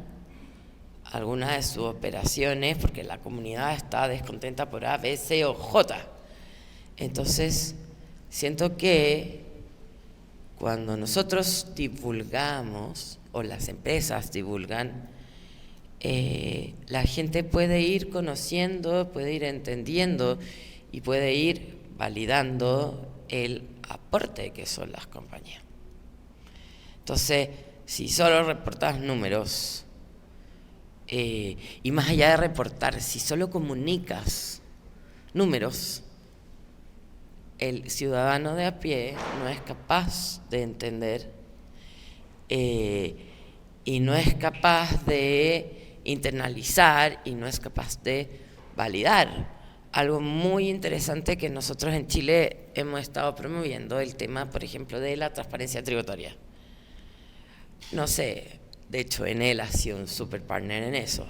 algunas de sus operaciones porque la comunidad está descontenta por A, B, C o J. Entonces, siento que cuando nosotros divulgamos, o las empresas divulgan, la gente puede ir conociendo, puede ir entendiendo y puede ir validando el aporte que son las compañías. Entonces, si solo reportas números, y más allá de reportar, si solo comunicas números, el ciudadano de a pie no es capaz de entender, y no es capaz de internalizar, y no es capaz de validar. Algo muy interesante que nosotros en Chile hemos estado promoviendo, el tema, por ejemplo, de la transparencia tributaria. No sé, de hecho Enel ha sido un super partner en eso.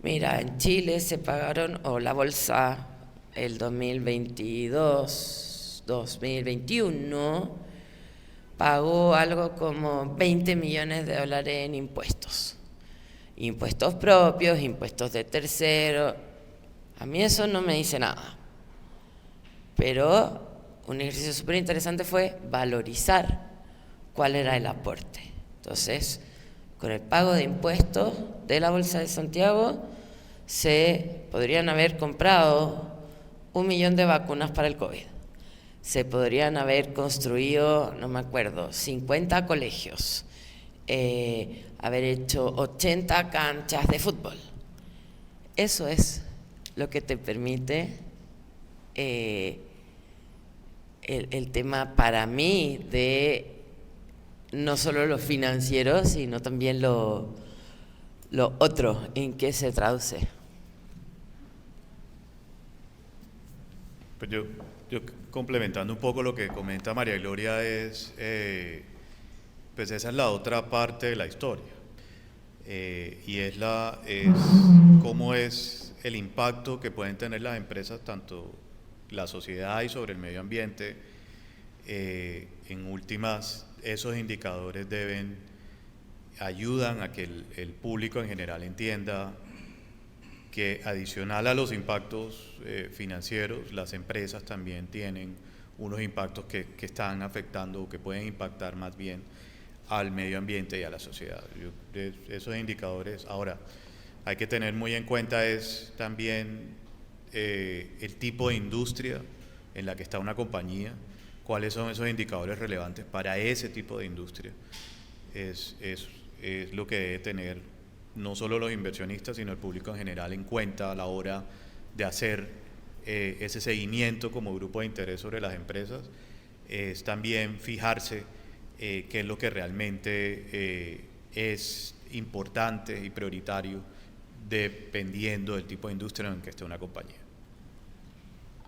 Mira, en Chile se pagaron, o la bolsa, el 2022, 2021, pagó algo como 20 millones de dólares en impuestos. Impuestos propios, impuestos de terceros. A mí eso no me dice nada. Pero un ejercicio súper interesante fue valorizar cuál era el aporte. Entonces, con el pago de impuestos de la Bolsa de Santiago, se podrían haber comprado 1 millón de vacunas para el COVID. Se podrían haber construido, no me acuerdo, 50 colegios, haber hecho 80 canchas de fútbol. Eso es lo que te permite el tema para mí de no solo lo financiero, sino también lo otro, en qué se traduce. Pues yo complementando un poco lo que comenta María Gloria, pues esa es la otra parte de la historia, y es cómo es el impacto que pueden tener las empresas, tanto la sociedad y sobre el medio ambiente. En últimas, esos indicadores ayudan a que el público en general entienda que adicional a los impactos financieros, las empresas también tienen unos impactos que están afectando o que pueden impactar más bien al medio ambiente y a la sociedad. Esos indicadores, ahora, hay que tener muy en cuenta es también el tipo de industria en la que está una compañía, cuáles son esos indicadores relevantes para ese tipo de industria. Es lo que debe tener no solo los inversionistas, sino el público en general en cuenta a la hora de hacer ese seguimiento como grupo de interés sobre las empresas. Es también fijarse qué es lo que realmente es importante y prioritario dependiendo del tipo de industria en que esté una compañía.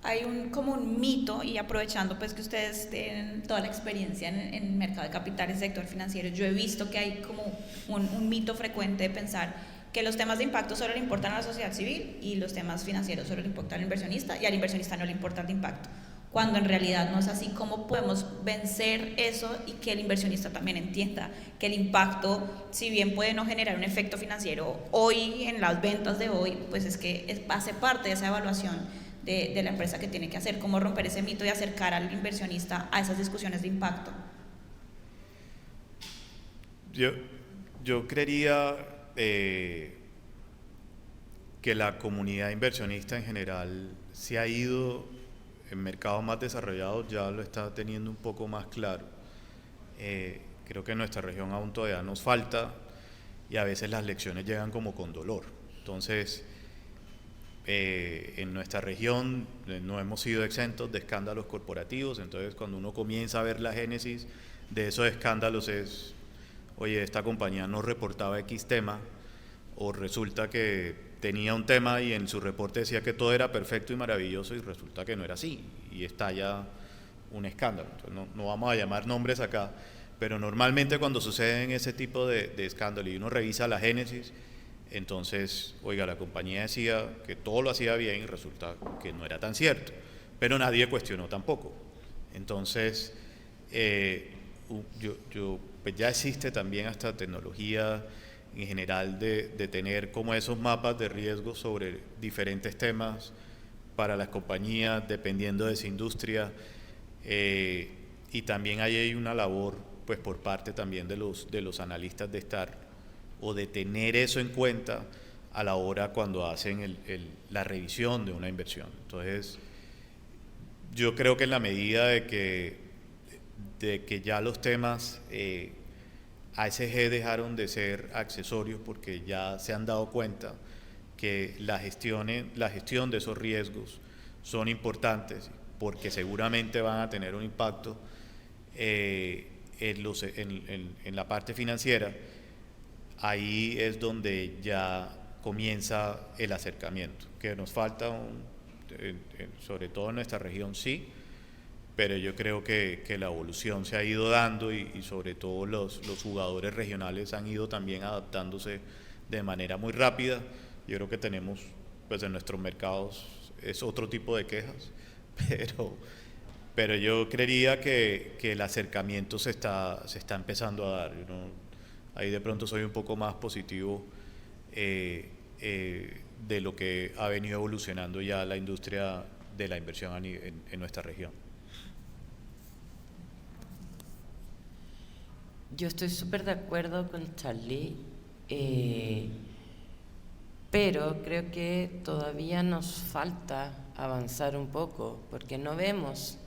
Hay como un mito, y aprovechando pues que ustedes tienen toda la experiencia en el mercado de capitales, sector financiero, yo he visto que hay como un mito frecuente de pensar que los temas de impacto solo le importan a la sociedad civil y los temas financieros solo le importan al inversionista y al inversionista no le importa el impacto, cuando en realidad no es así. ¿Cómo podemos vencer eso y que el inversionista también entienda que el impacto, si bien puede no generar un efecto financiero hoy en las ventas de hoy, pues es que hace parte de esa evaluación de la empresa que tiene que hacer? ¿Cómo romper ese mito y acercar al inversionista a esas discusiones de impacto? Yo creería que la comunidad inversionista en general se ha ido, en mercados más desarrollados ya lo está teniendo un poco más claro. Creo que en nuestra región aún todavía nos falta y a veces las lecciones llegan como con dolor. Entonces, en nuestra región no hemos sido exentos de escándalos corporativos. Entonces, cuando uno comienza a ver la génesis de esos escándalos es, oye, esta compañía no reportaba X tema, o resulta que tenía un tema y en su reporte decía que todo era perfecto y maravilloso y resulta que no era así, y estalla un escándalo. Entonces, no vamos a llamar nombres acá, pero normalmente cuando suceden ese tipo de escándalos y uno revisa la génesis, entonces, oiga, la compañía decía que todo lo hacía bien y resulta que no era tan cierto, pero nadie cuestionó tampoco. Entonces, pues ya existe también hasta tecnología en general de tener como esos mapas de riesgo sobre diferentes temas para las compañías, dependiendo de esa industria, y también hay una labor pues por parte también de los analistas de estar o de tener eso en cuenta a la hora cuando hacen la revisión de una inversión. Entonces, yo creo que en la medida de que ya los temas ASG dejaron de ser accesorios, porque ya se han dado cuenta que la gestión de esos riesgos son importantes, porque seguramente van a tener un impacto en la parte financiera. Ahí es donde ya comienza el acercamiento, que nos falta, sobre todo en nuestra región sí, pero yo creo que la evolución se ha ido dando y sobre todo los jugadores regionales han ido también adaptándose de manera muy rápida Yo creo que tenemos, pues en nuestros mercados es otro tipo de quejas, pero yo creería que el acercamiento se está empezando a dar. Ahí de pronto soy un poco más positivo de lo que ha venido evolucionando ya la industria de la inversión en nuestra región. Yo estoy súper de acuerdo con Charlie, pero creo que todavía nos falta avanzar un poco, porque no vemos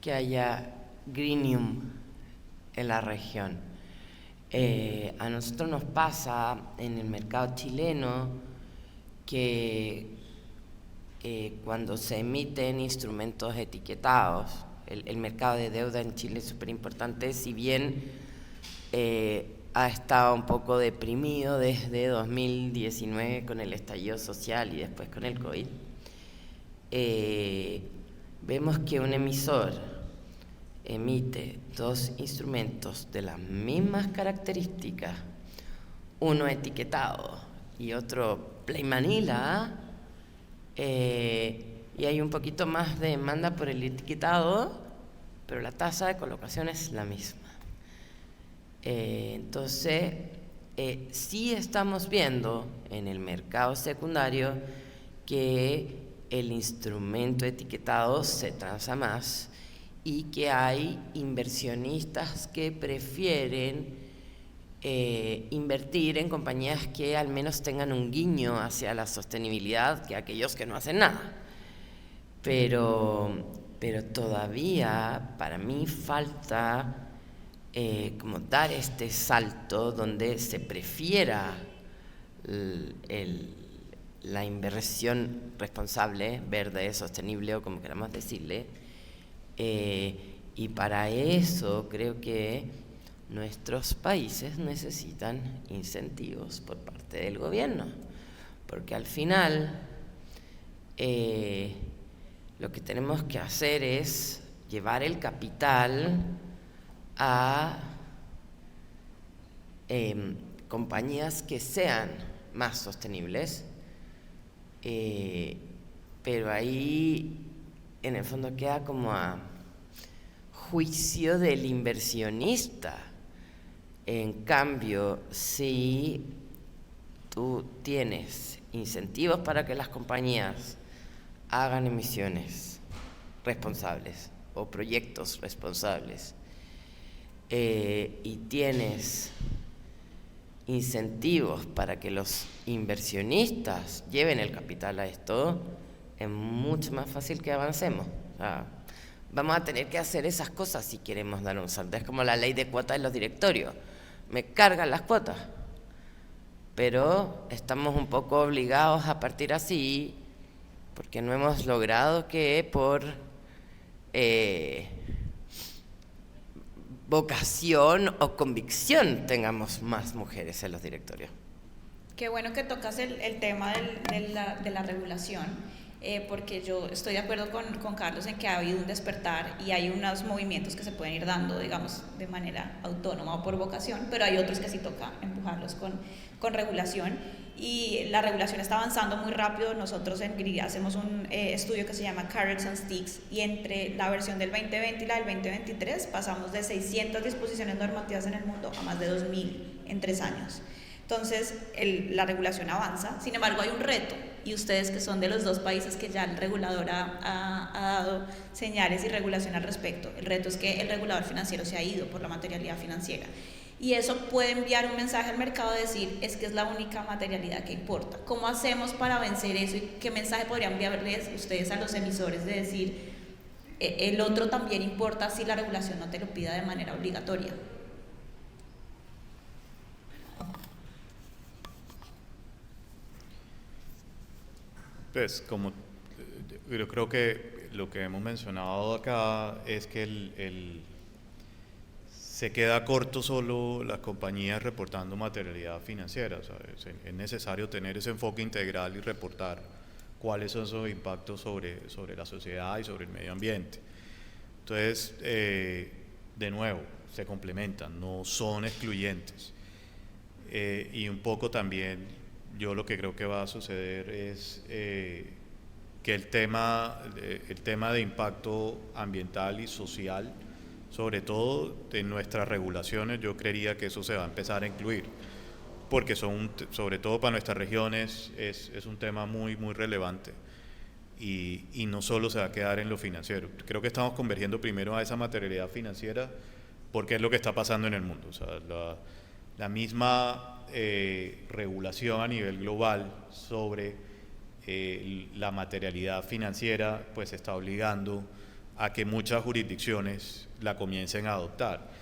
que haya greenium en la región. A nosotros nos pasa en el mercado chileno que cuando se emiten instrumentos etiquetados, el mercado de deuda en Chile es súper importante, si bien ha estado un poco deprimido desde 2019 con el estallido social y después con el COVID. Vemos que un emisor emite dos instrumentos de las mismas características, uno etiquetado y otro plain vanilla, y hay un poquito más de demanda por el etiquetado, pero la tasa de colocación es la misma. Entonces, sí estamos viendo en el mercado secundario que el instrumento etiquetado se transa más y que hay inversionistas que prefieren invertir en compañías que al menos tengan un guiño hacia la sostenibilidad que aquellos que no hacen nada. Pero todavía para mí falta como dar este salto donde se prefiera la inversión responsable, verde, sostenible o como queramos decirle, y para eso creo que nuestros países necesitan incentivos por parte del gobierno, porque al final lo que tenemos que hacer es llevar el capital a compañías que sean más sostenibles, pero ahí en el fondo queda como a juicio del inversionista. En cambio, si tú tienes incentivos para que las compañías hagan emisiones responsables o proyectos responsables, y tienes incentivos para que los inversionistas lleven el capital a esto, es mucho más fácil que avancemos. O sea, vamos a tener que hacer esas cosas si queremos dar un salto. Es como la ley de cuotas en los directorios. Me cargan las cuotas, pero estamos un poco obligados a partir así porque no hemos logrado que por vocación o convicción tengamos más mujeres en los directorios. Qué bueno que tocas el tema de la regulación, porque yo estoy de acuerdo con Carlos en que ha habido un despertar y hay unos movimientos que se pueden ir dando, digamos, de manera autónoma o por vocación, pero hay otros que sí toca empujarlos con regulación, y la regulación está avanzando muy rápido. Nosotros en GRI hacemos un estudio que se llama Carrots and Sticks, y entre la versión del 2020 y la del 2023 pasamos de 600 disposiciones normativas en el mundo a más de 2000 en 3 años. Entonces, la regulación avanza. Sin embargo, hay un reto, y ustedes que son de los dos países que ya el regulador ha dado señales y regulación al respecto, el reto es que el regulador financiero se ha ido por la materialidad financiera, y eso puede enviar un mensaje al mercado de decir, es que es la única materialidad que importa. ¿Cómo hacemos para vencer eso, y qué mensaje podrían enviarles ustedes a los emisores de decir, el otro también importa si la regulación no te lo pida de manera obligatoria? Pues como yo creo que lo que hemos mencionado acá es que se queda corto solo las compañías reportando materialidad financiera. O sea, es necesario tener ese enfoque integral y reportar cuáles son esos impactos sobre la sociedad y sobre el medio ambiente. Entonces, de nuevo, se complementan, no son excluyentes. Y un poco también yo lo que creo que va a suceder es que el tema de impacto ambiental y social, sobre todo en nuestras regulaciones, yo creería que eso se va a empezar a incluir, porque sobre todo para nuestras regiones es un tema muy, muy relevante y no solo se va a quedar en lo financiero. Creo que estamos convergiendo primero a esa materialidad financiera porque es lo que está pasando en el mundo. O sea, la misma regulación a nivel global sobre la materialidad financiera pues está obligando a que muchas jurisdicciones la comiencen a adoptar.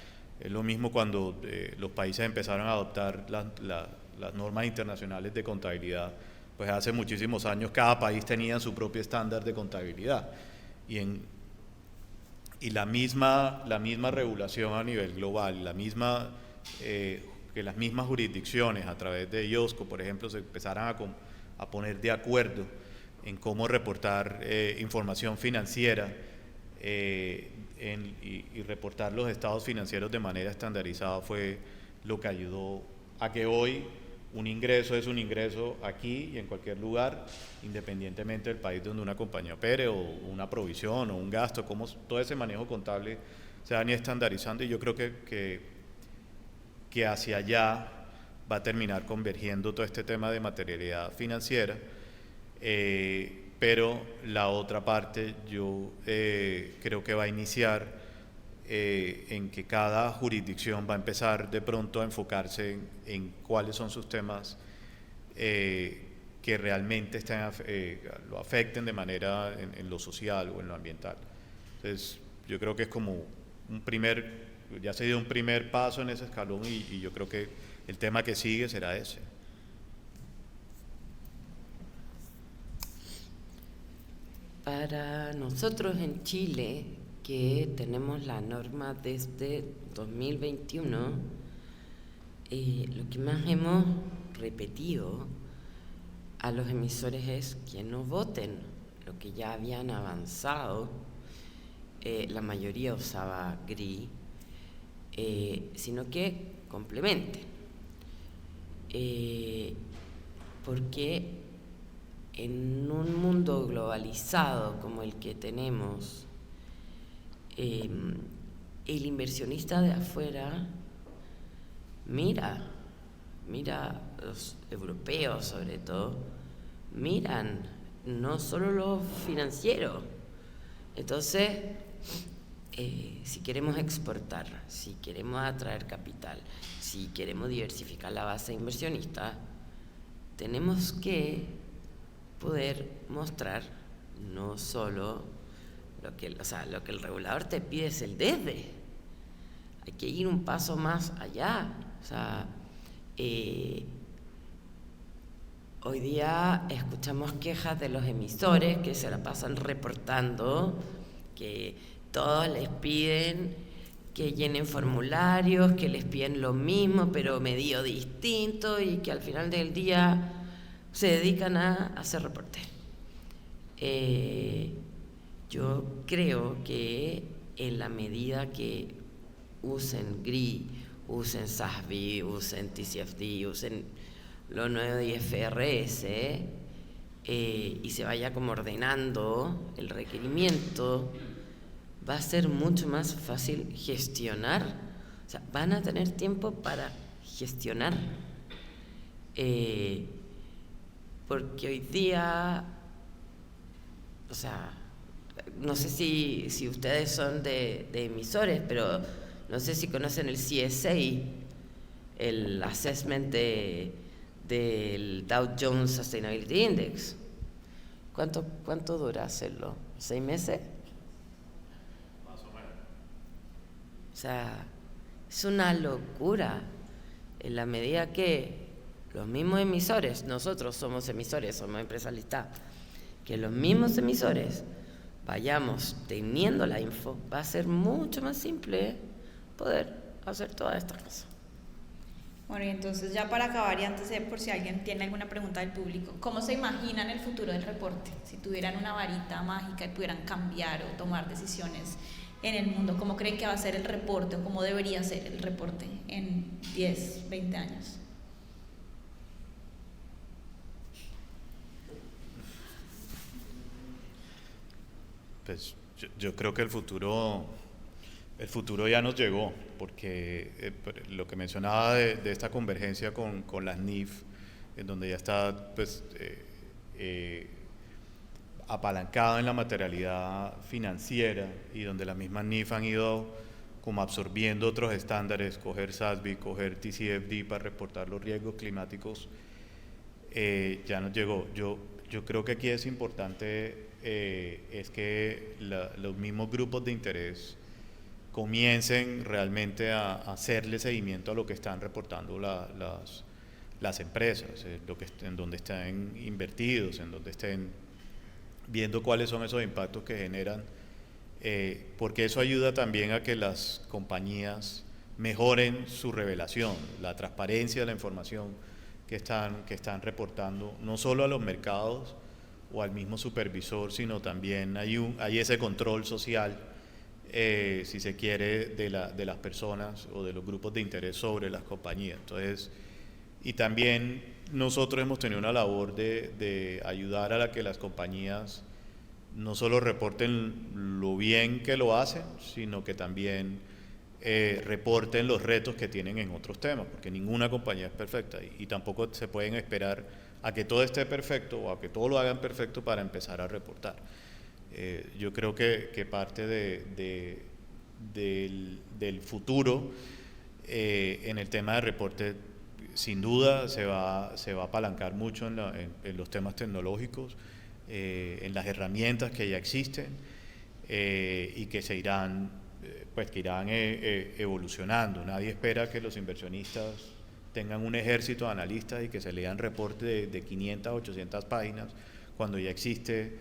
Es lo mismo cuando los países empezaron a adoptar las normas internacionales de contabilidad, pues hace muchísimos años cada país tenía su propio estándar de contabilidad y la misma regulación a nivel global, que las mismas jurisdicciones a través de IOSCO, por ejemplo, se empezaran a poner de acuerdo en cómo reportar información financiera y reportar los estados financieros de manera estandarizada fue lo que ayudó a que hoy un ingreso es un ingreso aquí y en cualquier lugar, independientemente del país donde una compañía opere o una provisión o un gasto, como todo ese manejo contable se van estandarizando y yo creo que hacia allá va a terminar convergiendo todo este tema de materialidad financiera, pero la otra parte yo creo que va a iniciar en que cada jurisdicción va a empezar de pronto a enfocarse en cuáles son sus temas que realmente lo afecten de manera en lo social o en lo ambiental. Entonces yo creo que es como ya se dio un primer paso en ese escalón y yo creo que el tema que sigue será ese. Para nosotros en Chile, que tenemos la norma desde 2021, lo que más hemos repetido a los emisores es que no voten lo que ya habían avanzado. La mayoría usaba GRI, sino que complementen. Porque en un mundo globalizado como el que tenemos, el inversionista de afuera mira, los europeos sobre todo, miran no solo lo financiero. Entonces, si queremos exportar, si queremos atraer capital, si queremos diversificar la base inversionista, tenemos que poder mostrar no solo lo que el regulador te pide es el desde. Hay que ir un paso más allá. O sea, hoy día escuchamos quejas de los emisores que se la pasan reportando, que todos les piden que llenen formularios, que les piden lo mismo pero medio distinto y que al final del día se dedican a hacer reportes. Yo creo que en la medida que usen GRI, usen SASB, usen TCFD, usen lo nuevo de IFRS y se vaya como ordenando el requerimiento, va a ser mucho más fácil gestionar. O sea, van a tener tiempo para gestionar. Porque hoy día, o sea, no sé si ustedes son de emisores, pero no sé si conocen el CSA, el assessment del Dow Jones Sustainability Index. ¿Cuánto dura hacerlo? ¿6 meses? Más o menos. O sea, es una locura en la medida que los mismos emisores, nosotros somos emisores, somos empresas listadas, que los mismos emisores vayamos teniendo la info, va a ser mucho más simple poder hacer todas estas cosas. Bueno, y entonces ya para acabar y antes de por si alguien tiene alguna pregunta del público, ¿cómo se imaginan el futuro del reporte? Si tuvieran una varita mágica y pudieran cambiar o tomar decisiones en el mundo, ¿cómo creen que va a ser el reporte o cómo debería ser el reporte en 10, 20 años? Pues yo creo que el futuro ya nos llegó, porque lo que mencionaba de esta convergencia con las NIF, en donde ya está pues, apalancado en la materialidad financiera y donde las mismas NIF han ido como absorbiendo otros estándares, coger SASB, coger TCFD para reportar los riesgos climáticos, ya nos llegó. Yo creo que aquí es importante es que los mismos grupos de interés comiencen realmente a hacerle seguimiento a lo que están reportando las empresas, en donde estén invertidos, en donde estén viendo cuáles son esos impactos que generan, porque eso ayuda también a que las compañías mejoren su revelación, la transparencia de la información que están reportando, no solo a los mercados o al mismo supervisor, sino también hay ese control social, si se quiere, de las personas o de los grupos de interés sobre las compañías. Entonces, y también nosotros hemos tenido una labor de ayudar a que las compañías no solo reporten lo bien que lo hacen, sino que también reporten los retos que tienen en otros temas, porque ninguna compañía es perfecta y tampoco se pueden esperar a que todo esté perfecto o a que todo lo hagan perfecto para empezar a reportar. Yo creo que parte del futuro en el tema de reporte, sin duda se va a apalancar mucho en los temas tecnológicos, en las herramientas que ya existen y que se irán evolucionando. Nadie espera que los inversionistas tengan un ejército de analistas y que se lean reportes de 500, 800 páginas, cuando ya existe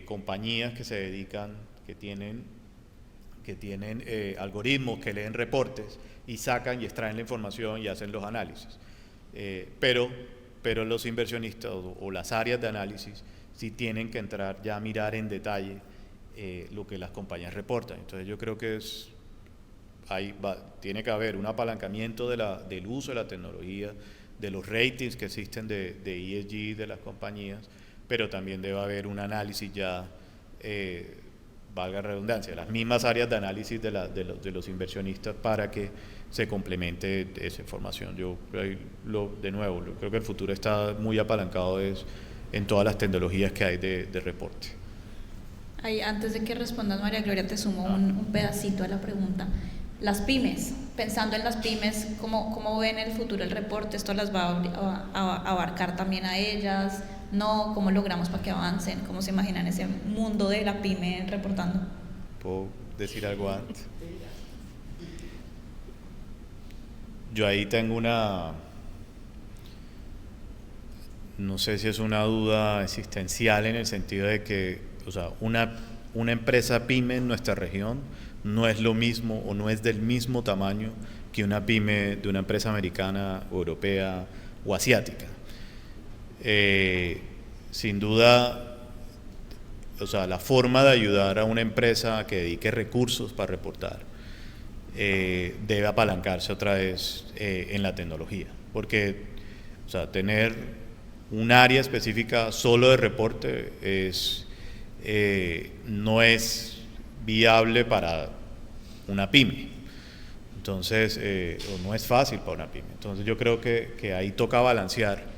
compañías que se dedican, que tienen algoritmos que leen reportes y sacan y extraen la información y hacen los análisis. Pero los inversionistas o las áreas de análisis sí tienen que entrar ya a mirar en detalle lo que las compañías reportan. Entonces yo creo que tiene que haber un apalancamiento del uso de la tecnología, de los ratings que existen de ESG de las compañías, pero también debe haber un análisis ya, valga redundancia, las mismas áreas de análisis de los inversionistas para que se complemente esa información. De nuevo, creo que el futuro está muy apalancado en todas las tecnologías que hay de reporte. Ahí, antes de que respondas, María Gloria, te sumo un pedacito a la pregunta. Las pymes, pensando en las pymes, ¿cómo ven el futuro el reporte? ¿Esto las va a abarcar también a ellas? ¿No? ¿Cómo logramos para que avancen? ¿Cómo se imaginan ese mundo de la pyme reportando? ¿Puedo decir algo antes? Yo ahí tengo no sé si es una duda existencial, en el sentido de que, o sea, una empresa pyme en nuestra región no es lo mismo o no es del mismo tamaño que una pyme de una empresa americana, europea o asiática. Sin duda, o sea, la forma de ayudar a una empresa que dedique recursos para reportar debe apalancarse otra vez en la tecnología, porque, o sea, tener un área específica solo de reporte no es viable para una pyme. Entonces, no es fácil para una pyme. Entonces yo creo que ahí toca balancear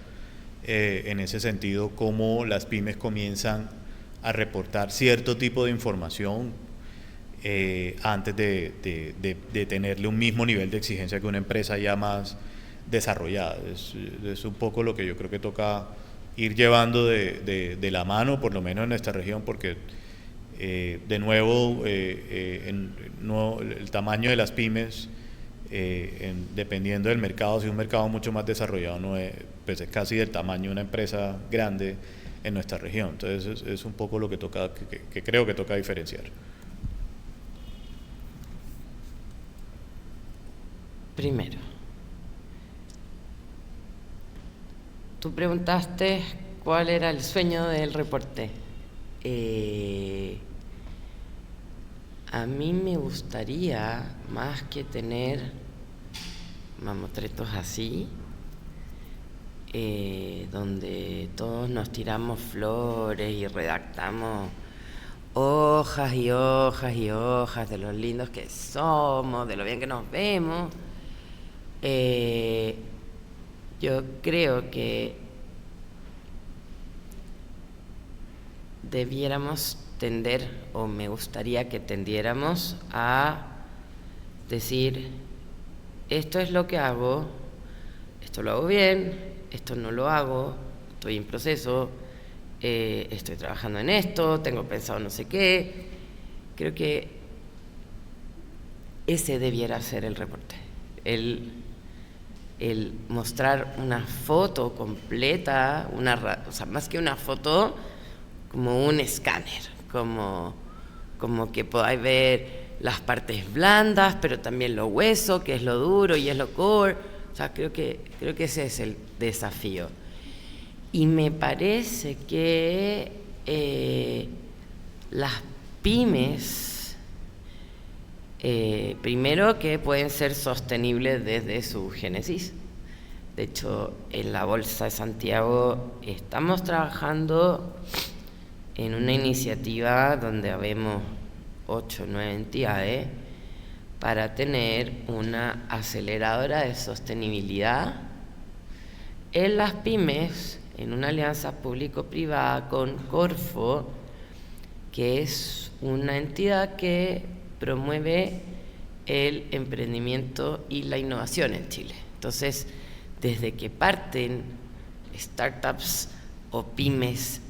en ese sentido cómo las pymes comienzan a reportar cierto tipo de información antes de tenerle un mismo nivel de exigencia que una empresa ya más desarrollada. Es un poco lo que yo creo que toca ir llevando de la mano, por lo menos en esta región, porque de nuevo el tamaño de las pymes, dependiendo del mercado, si un mercado mucho más desarrollado, pues es casi del tamaño de una empresa grande en nuestra región. Entonces es un poco lo que toca, que creo que toca diferenciar. Primero, tú preguntaste cuál era el sueño del reporte. A mí me gustaría, más que tener mamotretos así, donde todos nos tiramos flores y redactamos hojas y hojas y hojas de lo lindos que somos, de lo bien que nos vemos. Yo creo que debiéramos tender, o me gustaría que tendiéramos a decir, esto es lo que hago, esto lo hago bien, esto no lo hago, estoy en proceso, estoy trabajando en esto, tengo pensado no sé qué. Creo que ese debiera ser el reporte, el mostrar una foto completa, o sea, más que una foto, como un escáner, como que podáis ver las partes blandas, pero también lo hueso, que es lo duro y es lo core. O sea, creo que ese es el desafío. Y me parece que las pymes, primero que pueden ser sostenibles desde su génesis. De hecho, en la Bolsa de Santiago estamos trabajando en una iniciativa donde habemos 8 o 9 entidades para tener una aceleradora de sostenibilidad en las pymes, en una alianza público-privada con Corfo, que es una entidad que promueve el emprendimiento y la innovación en Chile. Entonces, desde que parten startups o pymes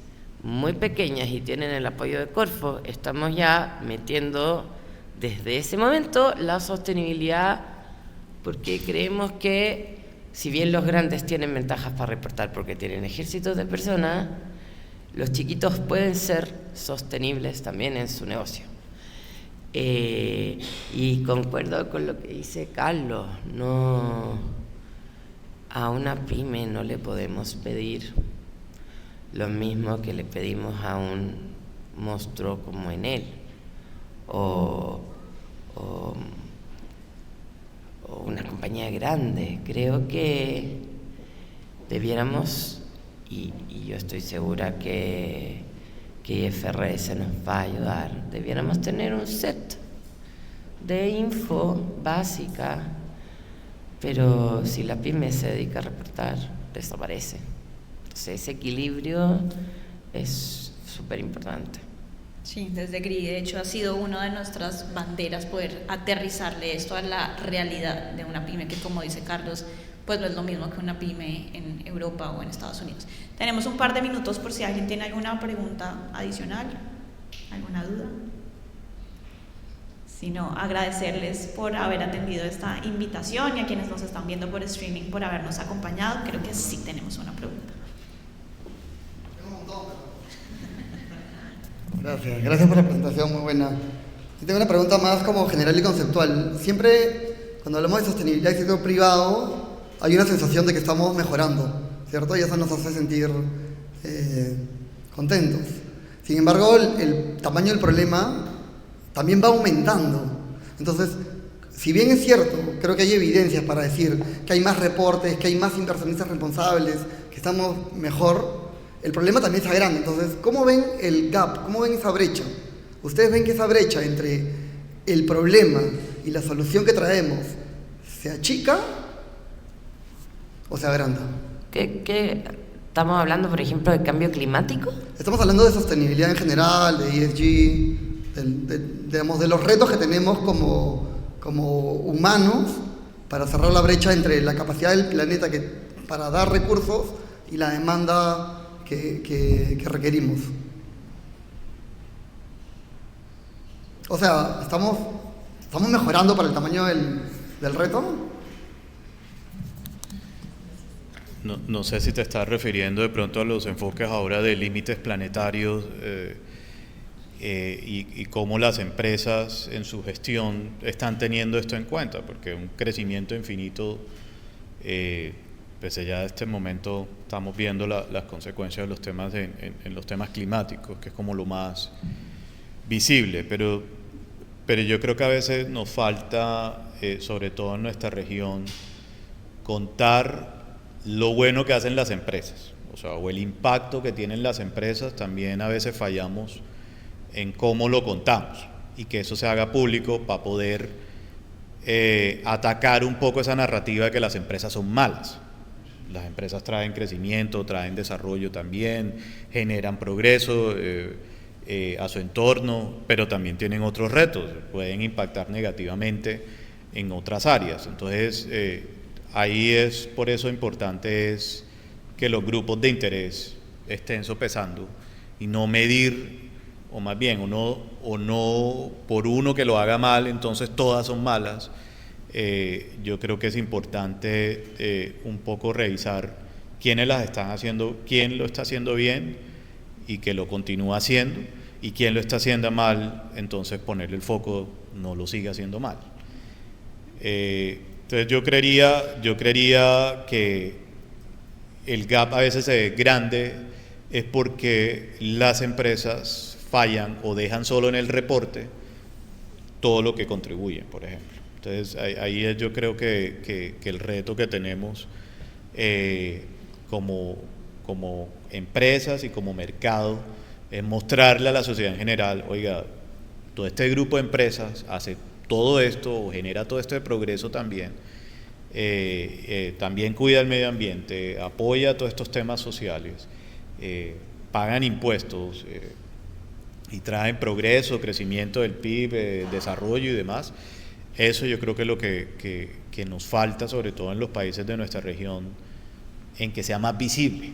muy pequeñas y tienen el apoyo de Corfo, estamos ya metiendo desde ese momento la sostenibilidad, porque creemos que si bien los grandes tienen ventajas para reportar porque tienen ejércitos de personas, los chiquitos pueden ser sostenibles también en su negocio. Y concuerdo con lo que dice Carlos, a una pyme no le podemos pedir lo mismo que le pedimos a un monstruo como Enel o una compañía grande. Creo que debiéramos, y yo estoy segura que IFRS nos va a ayudar, debiéramos tener un set de info básica, pero si la pyme se dedica a reportar, desaparece. Entonces ese equilibrio es súper importante. Sí, desde GRI, de hecho, ha sido una de nuestras banderas poder aterrizarle esto a la realidad de una pyme, que como dice Carlos, pues no es lo mismo que una pyme en Europa o en Estados Unidos. Tenemos un par de minutos por si alguien tiene alguna pregunta adicional, alguna duda. Si no, agradecerles por haber atendido esta invitación y a quienes nos están viendo por streaming por habernos acompañado. Creo que sí tenemos una pregunta. Gracias por la presentación, muy buena. Yo tengo una pregunta más como general y conceptual. Siempre cuando hablamos de sostenibilidad y sector privado hay una sensación de que estamos mejorando, ¿cierto? Y eso nos hace sentir contentos. Sin embargo, el tamaño del problema también va aumentando. Entonces, si bien es cierto, creo que hay evidencias para decir que hay más reportes, que hay más inversionistas responsables, que estamos mejor, el problema también está grande. Entonces, ¿cómo ven el gap? ¿Cómo ven esa brecha? ¿Ustedes ven que esa brecha entre el problema y la solución que traemos se achica o se agranda? ¿Qué estamos hablando, por ejemplo, de cambio climático? Estamos hablando de sostenibilidad en general, de ESG, digamos, de los retos que tenemos como humanos para cerrar la brecha entre la capacidad del planeta para dar recursos y la demanda que requerimos. O sea, ¿estamos mejorando para el tamaño del reto? No sé si te estás refiriendo de pronto a los enfoques ahora de límites planetarios y cómo las empresas en su gestión están teniendo esto en cuenta, porque un crecimiento infinito, pues ya en este momento estamos viendo las consecuencias de los temas en los temas climáticos, que es como lo más visible, pero yo creo que a veces nos falta, sobre todo en nuestra región, contar lo bueno que hacen las empresas, o el impacto que tienen las empresas. También a veces fallamos en cómo lo contamos y que eso se haga público para poder atacar un poco esa narrativa de que las empresas son malas. Las empresas traen crecimiento, traen desarrollo también, generan progreso a su entorno, pero también tienen otros retos, pueden impactar negativamente en otras áreas. Entonces, ahí es por eso importante es que los grupos de interés estén sopesando y no medir, o más bien, o no por uno que lo haga mal, entonces todas son malas. Yo creo que es importante un poco revisar quiénes las están haciendo, quién lo está haciendo bien y que lo continúa haciendo, y quién lo está haciendo mal, entonces ponerle el foco, no lo siga haciendo mal. Entonces yo creería que el gap a veces se ve grande es porque las empresas fallan o dejan solo en el reporte todo lo que contribuyen, por ejemplo. Entonces ahí es, yo creo que el reto que tenemos como empresas y como mercado es mostrarle a la sociedad en general, oiga, todo este grupo de empresas hace todo esto o genera todo este progreso también, también cuida el medio ambiente, apoya todos estos temas sociales, pagan impuestos y traen progreso, crecimiento del PIB, desarrollo y demás. Eso yo creo que es lo que nos falta, sobre todo en los países de nuestra región, en que sea más visible.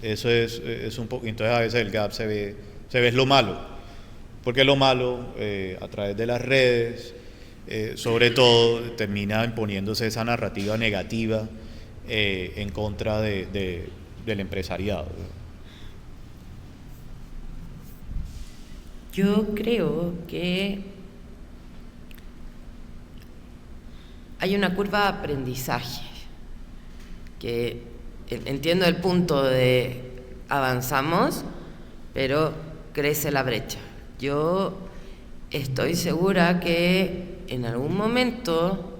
Eso es un poco, entonces a veces el gap se ve lo malo, porque lo malo a través de las redes, sobre todo, termina imponiéndose esa narrativa negativa en contra del empresariado. Yo creo que hay una curva de aprendizaje, que entiendo el punto de avanzamos, pero crece la brecha. Yo estoy segura que en algún momento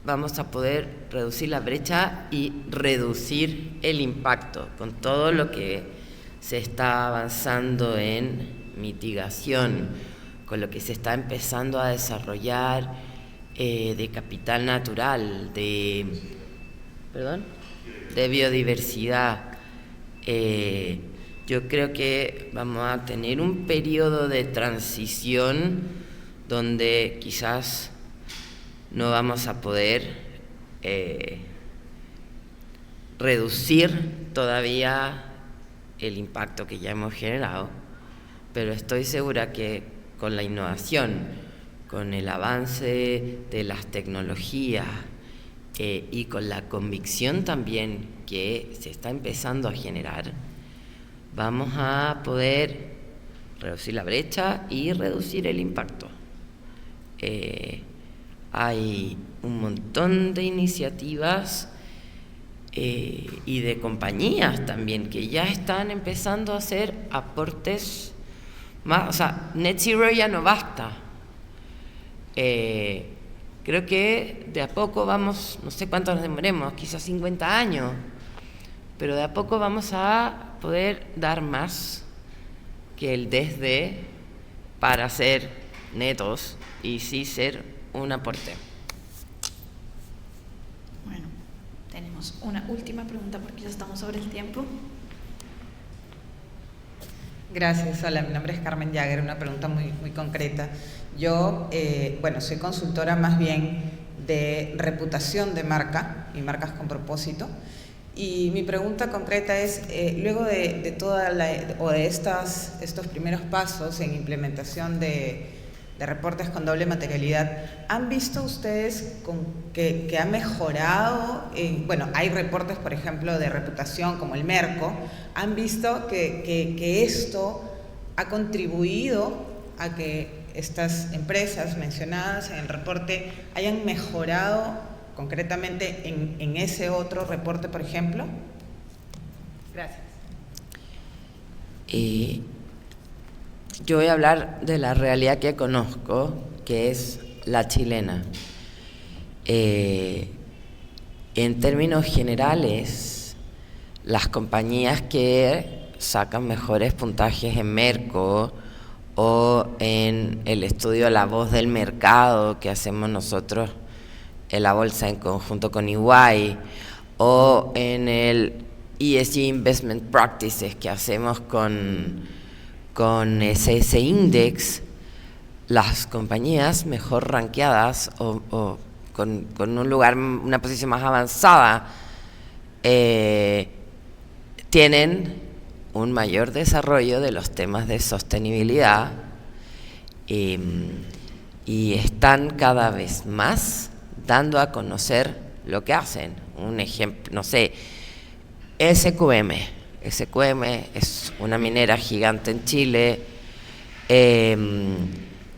vamos a poder reducir la brecha y reducir el impacto con todo lo que se está avanzando en mitigación, con lo que se está empezando a desarrollar de capital natural, de biodiversidad. Yo creo que vamos a tener un periodo de transición donde quizás no vamos a poder reducir todavía el impacto que ya hemos generado, pero estoy segura que con la innovación, con el avance de las tecnologías y con la convicción también que se está empezando a generar, vamos a poder reducir la brecha y reducir el impacto. Hay un montón de iniciativas y de compañías también que ya están empezando a hacer aportes más, o sea, Net Zero ya no basta. Creo que de a poco vamos, no sé cuánto nos demoremos, quizás 50 años, pero de a poco vamos a poder dar más que el desde para ser netos y sí ser un aporte. Bueno, tenemos una última pregunta porque ya estamos sobre el tiempo. Gracias. Hola, mi nombre es Carmen Jagger. Una pregunta muy concreta. Yo, soy consultora más bien de reputación de marca y marcas con propósito. Y mi pregunta concreta es, luego de estos primeros pasos en implementación de reportes con doble materialidad, ¿han visto ustedes que ha mejorado? Hay reportes, por ejemplo, de reputación como el Merco. ¿Han visto que esto ha contribuido a que estas empresas mencionadas en el reporte hayan mejorado concretamente en ese otro reporte, por ejemplo? Gracias. Yo voy a hablar de la realidad que conozco, que es la chilena. En términos generales, las compañías que sacan mejores puntajes en Merco o en el estudio La Voz del Mercado que hacemos nosotros en la bolsa en conjunto con EY, o en el ESG Investment Practices que hacemos con SS Index, las compañías mejor rankeadas o con un lugar, una posición más avanzada, tienen un mayor desarrollo de los temas de sostenibilidad y están cada vez más dando a conocer lo que hacen. Un ejemplo, no sé, SQM es una minera gigante en Chile,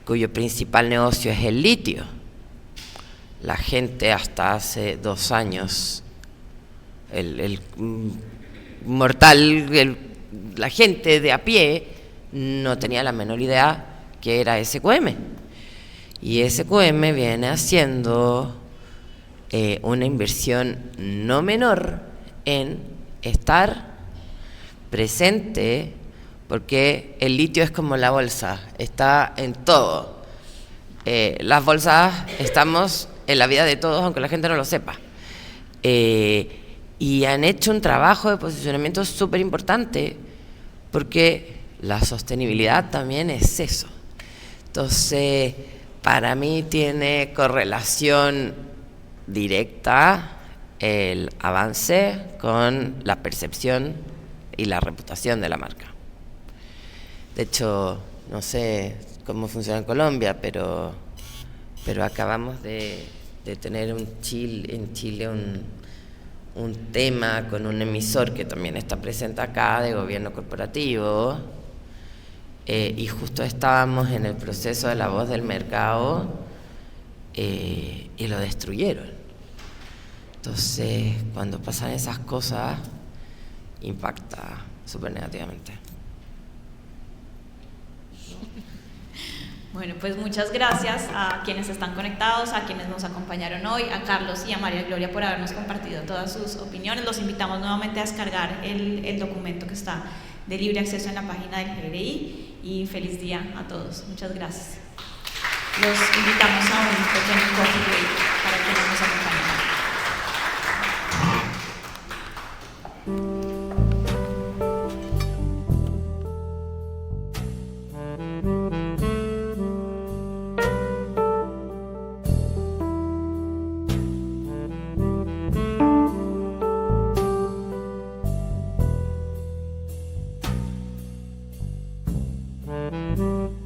cuyo principal negocio es el litio. La gente hasta hace 2 años, el mortal, la gente de a pie no tenía la menor idea que era SQM. Y SQM viene haciendo una inversión no menor en estar presente, porque el litio es como la bolsa, está en todo. Las bolsas estamos en la vida de todos, aunque la gente no lo sepa. Y han hecho un trabajo de posicionamiento súper importante, porque la sostenibilidad también es eso. Entonces, para mí tiene correlación directa el avance con la percepción y la reputación de la marca. De hecho, no sé cómo funciona en Colombia, pero acabamos de tener en Chile un tema con un emisor que también está presente acá, de gobierno corporativo, y justo estábamos en el proceso de La Voz del Mercado y lo destruyeron. Entonces, cuando pasan esas cosas, impacta súper negativamente. Bueno, pues muchas gracias a quienes están conectados, a quienes nos acompañaron hoy, a Carlos y a María Gloria por habernos compartido todas sus opiniones. Los invitamos nuevamente a descargar el documento que está de libre acceso en la página del GRI, y feliz día a todos. Muchas gracias. Los invitamos a un pequeño coffee break para quienes nos acompañan. Mm-hmm.